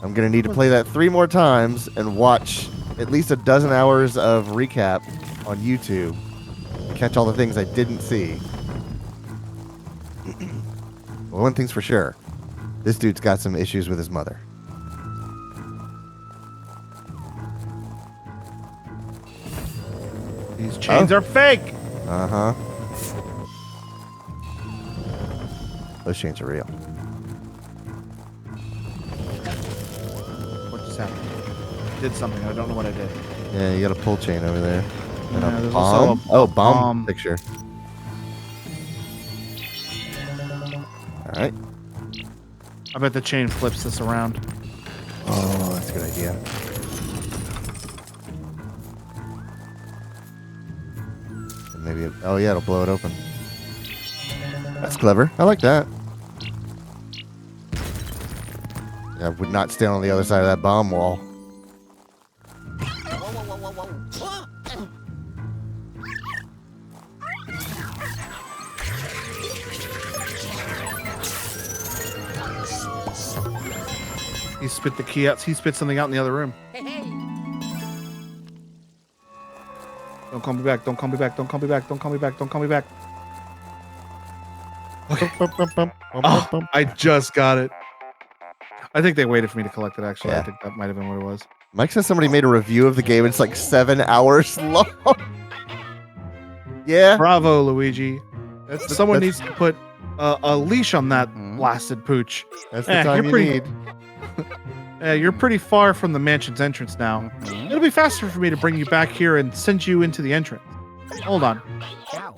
Speaker 2: I'm going to need to play that 3 more times and watch at least a dozen hours of recap on YouTube. Catch all the things I didn't see. Well, one thing's for sure. This dude's got some issues with his mother.
Speaker 1: These chains are fake!
Speaker 2: Uh-huh. Those chains are real.
Speaker 1: What just happened? I did something. I don't know what I did.
Speaker 2: Yeah, you got a pull chain over there. And
Speaker 1: Yeah,
Speaker 2: a
Speaker 1: there's also
Speaker 2: bomb?
Speaker 1: a
Speaker 2: Oh, bomb
Speaker 1: bomb.
Speaker 2: picture. Alright.
Speaker 1: I bet the chain flips this around.
Speaker 2: Oh, that's a good idea. And maybe oh yeah, it'll blow it open. That's clever. I like that. Yeah, I would not stand on the other side of that bomb wall.
Speaker 3: Whoa, whoa, whoa, whoa, whoa.
Speaker 1: spit the key out. He spit something out in the other room.
Speaker 3: Hey, hey.
Speaker 1: Don't call me back. Don't call me back. Don't call me back. Don't call me back. Don't call me back. Okay. Oh, I just got it. I think they waited for me to collect it, actually.
Speaker 2: Yeah.
Speaker 1: I think that might have been what it was.
Speaker 2: Mike says somebody made a review of the game. It's like 7 hours long. Yeah.
Speaker 1: Bravo, Luigi. Someone
Speaker 2: that's-
Speaker 1: needs to put a leash on that
Speaker 2: Mhm.
Speaker 1: blasted pooch.
Speaker 2: That's the time you
Speaker 1: pretty-
Speaker 2: need.
Speaker 1: You're pretty far from the mansion's entrance now.
Speaker 2: Mhm.
Speaker 1: It'll be faster for me to bring you back here and send you into the entrance. Hold on.
Speaker 3: Ow.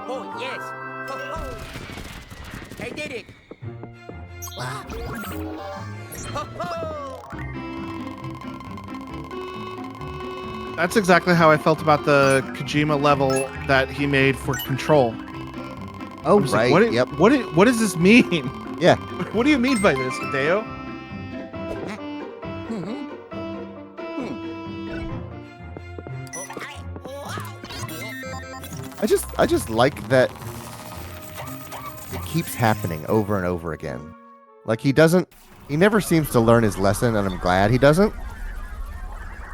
Speaker 3: Oh, yes. Ho, ho. I did it. Ho, ho.
Speaker 1: That's exactly how I felt about the Kojima level that he made for Control.
Speaker 2: Oh,
Speaker 1: I was
Speaker 2: right.
Speaker 1: like,
Speaker 2: Yep.
Speaker 1: what does this mean?
Speaker 2: Yeah.
Speaker 1: What do you mean by this, Hideo?
Speaker 3: Mhm. Hmm.
Speaker 2: I just like that it keeps happening over and over again. Like he never seems to learn his lesson, and I'm glad he doesn't.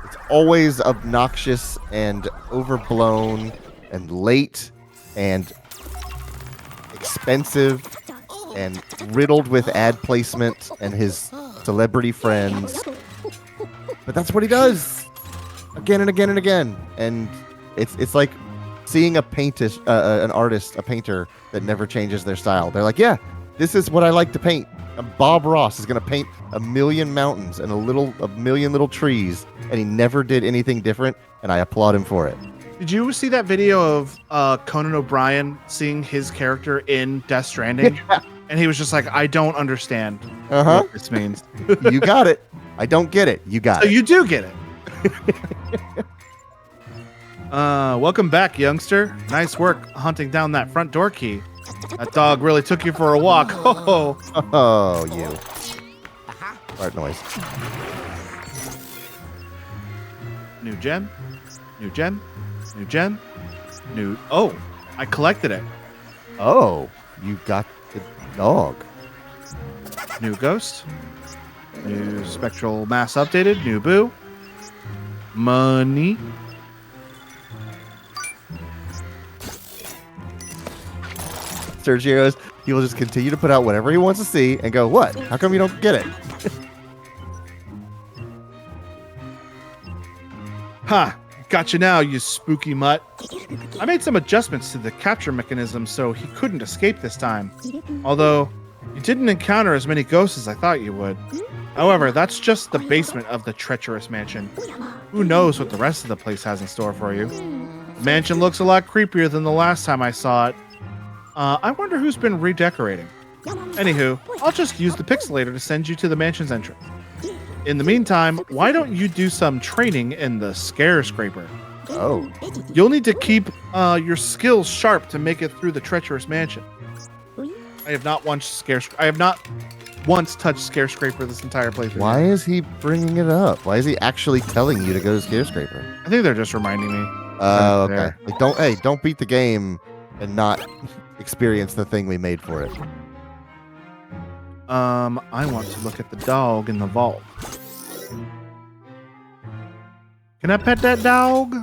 Speaker 2: It's always obnoxious and overblown and late and expensive and riddled with ad placement and his celebrity friends. But that's what he does again and again and again. And it's like seeing a painter that never changes their style. They're like, yeah, this is what I like to paint. Bob Ross is going to paint a million mountains and a million little trees, and he never did anything different, and I applaud him for it.
Speaker 1: Did you see that video of Conan O'Brien seeing his character in Death Stranding? And he was just like, I don't understand
Speaker 2: Uh-huh.
Speaker 1: what this means.
Speaker 2: You got it. I don't get it. You got
Speaker 1: So
Speaker 2: it.
Speaker 1: you do get it. Welcome back, youngster. Nice work hunting down that front door key. That dog really took you for a walk. Oh,
Speaker 2: Oh, you.
Speaker 3: Aha.
Speaker 2: Fart noise.
Speaker 1: new gem, new gem, new gem, new. Oh, I collected it.
Speaker 2: Oh, you got the dog.
Speaker 1: New ghost, new spectral mass updated, new boo, money.
Speaker 2: Sergio's, he will just continue to put out whatever he wants to see and go, what? How come you don't get it?
Speaker 1: Ha! Gotcha now, you spooky mutt. I made some adjustments to the capture mechanism so he couldn't escape this time. Although, you didn't encounter as many ghosts as I thought you would. However, that's just the basement of the treacherous mansion. Who knows what the rest of the place has in store for you? The mansion looks a lot creepier than the last time I saw it. I wonder who's been redecorating. Anywho, I'll just use the pixelator to send you to the mansion's entrance. In the meantime, why don't you do some training in the scare scraper?
Speaker 2: Oh.
Speaker 1: You'll need to keep your skills sharp to make it through the treacherous mansion. I have not once touched scare scraper this entire playthrough.
Speaker 2: Why is he bringing it up? Why is he actually telling you to go to Scarescraper?
Speaker 1: I think they're just reminding me.
Speaker 2: Oh, okay.
Speaker 1: There.
Speaker 2: Like, don't beat the game and not experience the thing we made for it.
Speaker 1: I want to look at the dog in the vault. Can I pet that dog?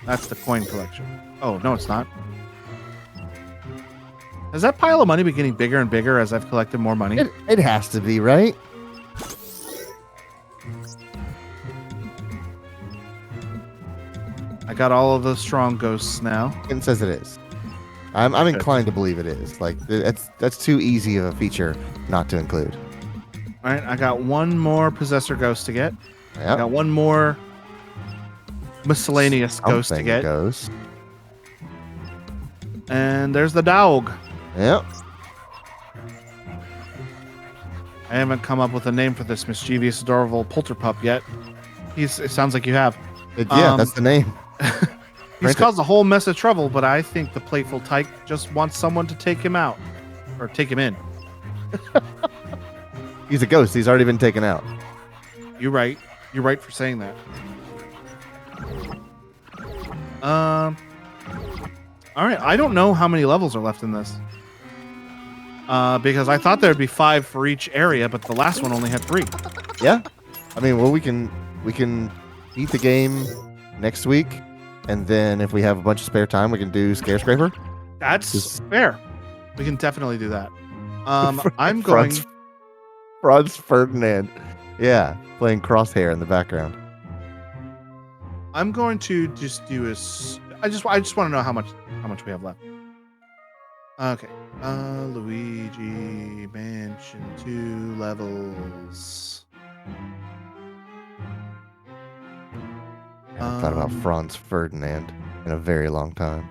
Speaker 1: That's the coin collection. Oh, no, it's not. Has that pile of money been getting bigger and bigger as I've collected more money?
Speaker 2: It has to be, right?
Speaker 1: I got all of the strong ghosts now.
Speaker 2: It says it is. I'm inclined to believe it is. Like that's too easy of a feature not to include.
Speaker 1: All right, I got one more possessor ghost to get. I
Speaker 2: Yep.
Speaker 1: got one more miscellaneous ghost to
Speaker 2: Something
Speaker 1: get.
Speaker 2: Ghost.
Speaker 1: And there's the dog.
Speaker 2: Yep.
Speaker 1: I haven't come up with a name for this mischievous, adorable polterpup yet. It sounds like you have.
Speaker 2: Yeah, that's the name.
Speaker 1: He's
Speaker 2: Right.
Speaker 1: caused a whole mess of trouble, but I think the playful tyke just wants someone to take him out. Or take him in.
Speaker 2: He's a ghost. He's already been taken out.
Speaker 1: You're right. You're right for saying that. All right. I don't know how many levels are left in this. Because I thought there'd be 5 for each area, but the last one only had 3.
Speaker 2: Yeah. I mean, well, we can beat the game next week, and then if we have a bunch of spare time, we can do Scarescraper.
Speaker 1: That's fair. We can definitely do that. I'm
Speaker 2: Franz-
Speaker 1: going.
Speaker 2: Franz Ferdinand. Yeah, playing Crosshair in the background.
Speaker 1: I'm going to just do a. I just want to know how much we have left. Okay. Luigi Mansion 2 levels.
Speaker 2: I haven't thought about Franz Ferdinand in a very long time.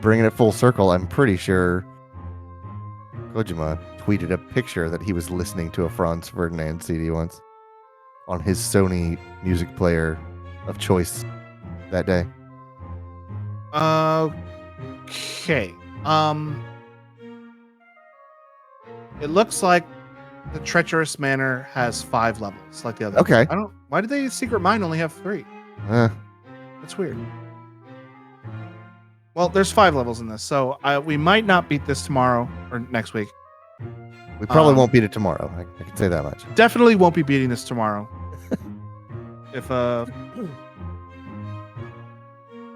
Speaker 2: Bringing it full circle, I'm pretty sure Kojima tweeted a picture that he was listening to a Franz Ferdinand CD once on his Sony music player of choice that day.
Speaker 1: Okay. It looks like the Treacherous Manor has 5 levels, like the other.
Speaker 2: Okay.
Speaker 1: Why did they Secret Mine only have 3? That's weird. Well, there's 5 levels in this, so we might not beat this tomorrow or next week.
Speaker 2: We probably won't beat it tomorrow. I can say that much.
Speaker 1: Definitely won't be beating this tomorrow. If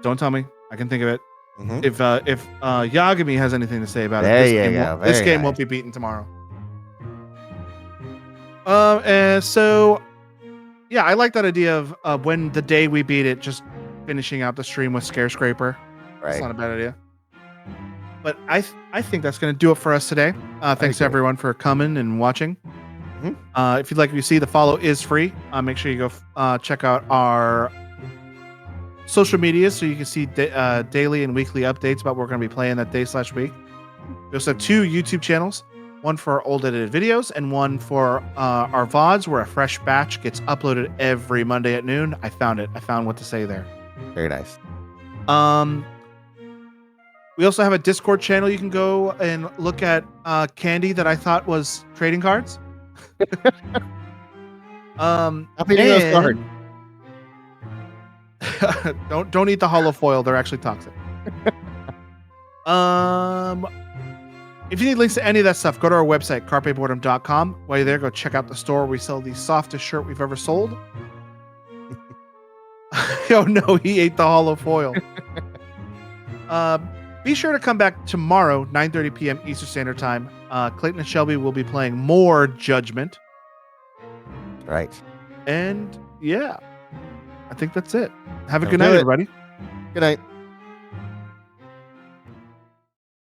Speaker 1: don't tell me, I can think of it.
Speaker 2: Mm-hmm.
Speaker 1: If Yagami has anything to say about
Speaker 2: There
Speaker 1: it,
Speaker 2: you go.
Speaker 1: this
Speaker 2: Very
Speaker 1: game
Speaker 2: nice.
Speaker 1: won't be beaten tomorrow. And so, yeah, I like that idea of when the day we beat it, just finishing out the stream with Scarescraper. That's
Speaker 2: Right.
Speaker 1: not a bad idea. But I think that's going to do it for us today. Thanks to everyone for coming and watching.
Speaker 2: Mhm.
Speaker 1: If you'd like to see, the follow is free. Make sure you go check out our social media so you can see daily and weekly updates about what we're going to be playing that day/week. We also have 2 YouTube channels, one for old edited videos and one for our VODs, where a fresh batch gets uploaded every Monday at noon. I found it. I found what to say there.
Speaker 2: Very nice.
Speaker 1: We also have a Discord channel. You can go and look at candy that I thought was trading cards.
Speaker 2: Happy to know card.
Speaker 1: Don't eat the hollow foil. They're actually toxic. If you need links to any of that stuff, go to our website, carpeboredom.com. While you're there, go check out the store where we sell the softest shirt we've ever sold. Oh no, he ate the hollow foil. Be sure to come back tomorrow, 9:30 p.m. Eastern Standard Time. Clayton and Shelby will be playing more Judgment.
Speaker 2: Right.
Speaker 1: And yeah, I think that's it. Have a
Speaker 2: That'll
Speaker 1: good
Speaker 2: do
Speaker 1: night,
Speaker 2: it.
Speaker 1: everybody.
Speaker 2: Good night.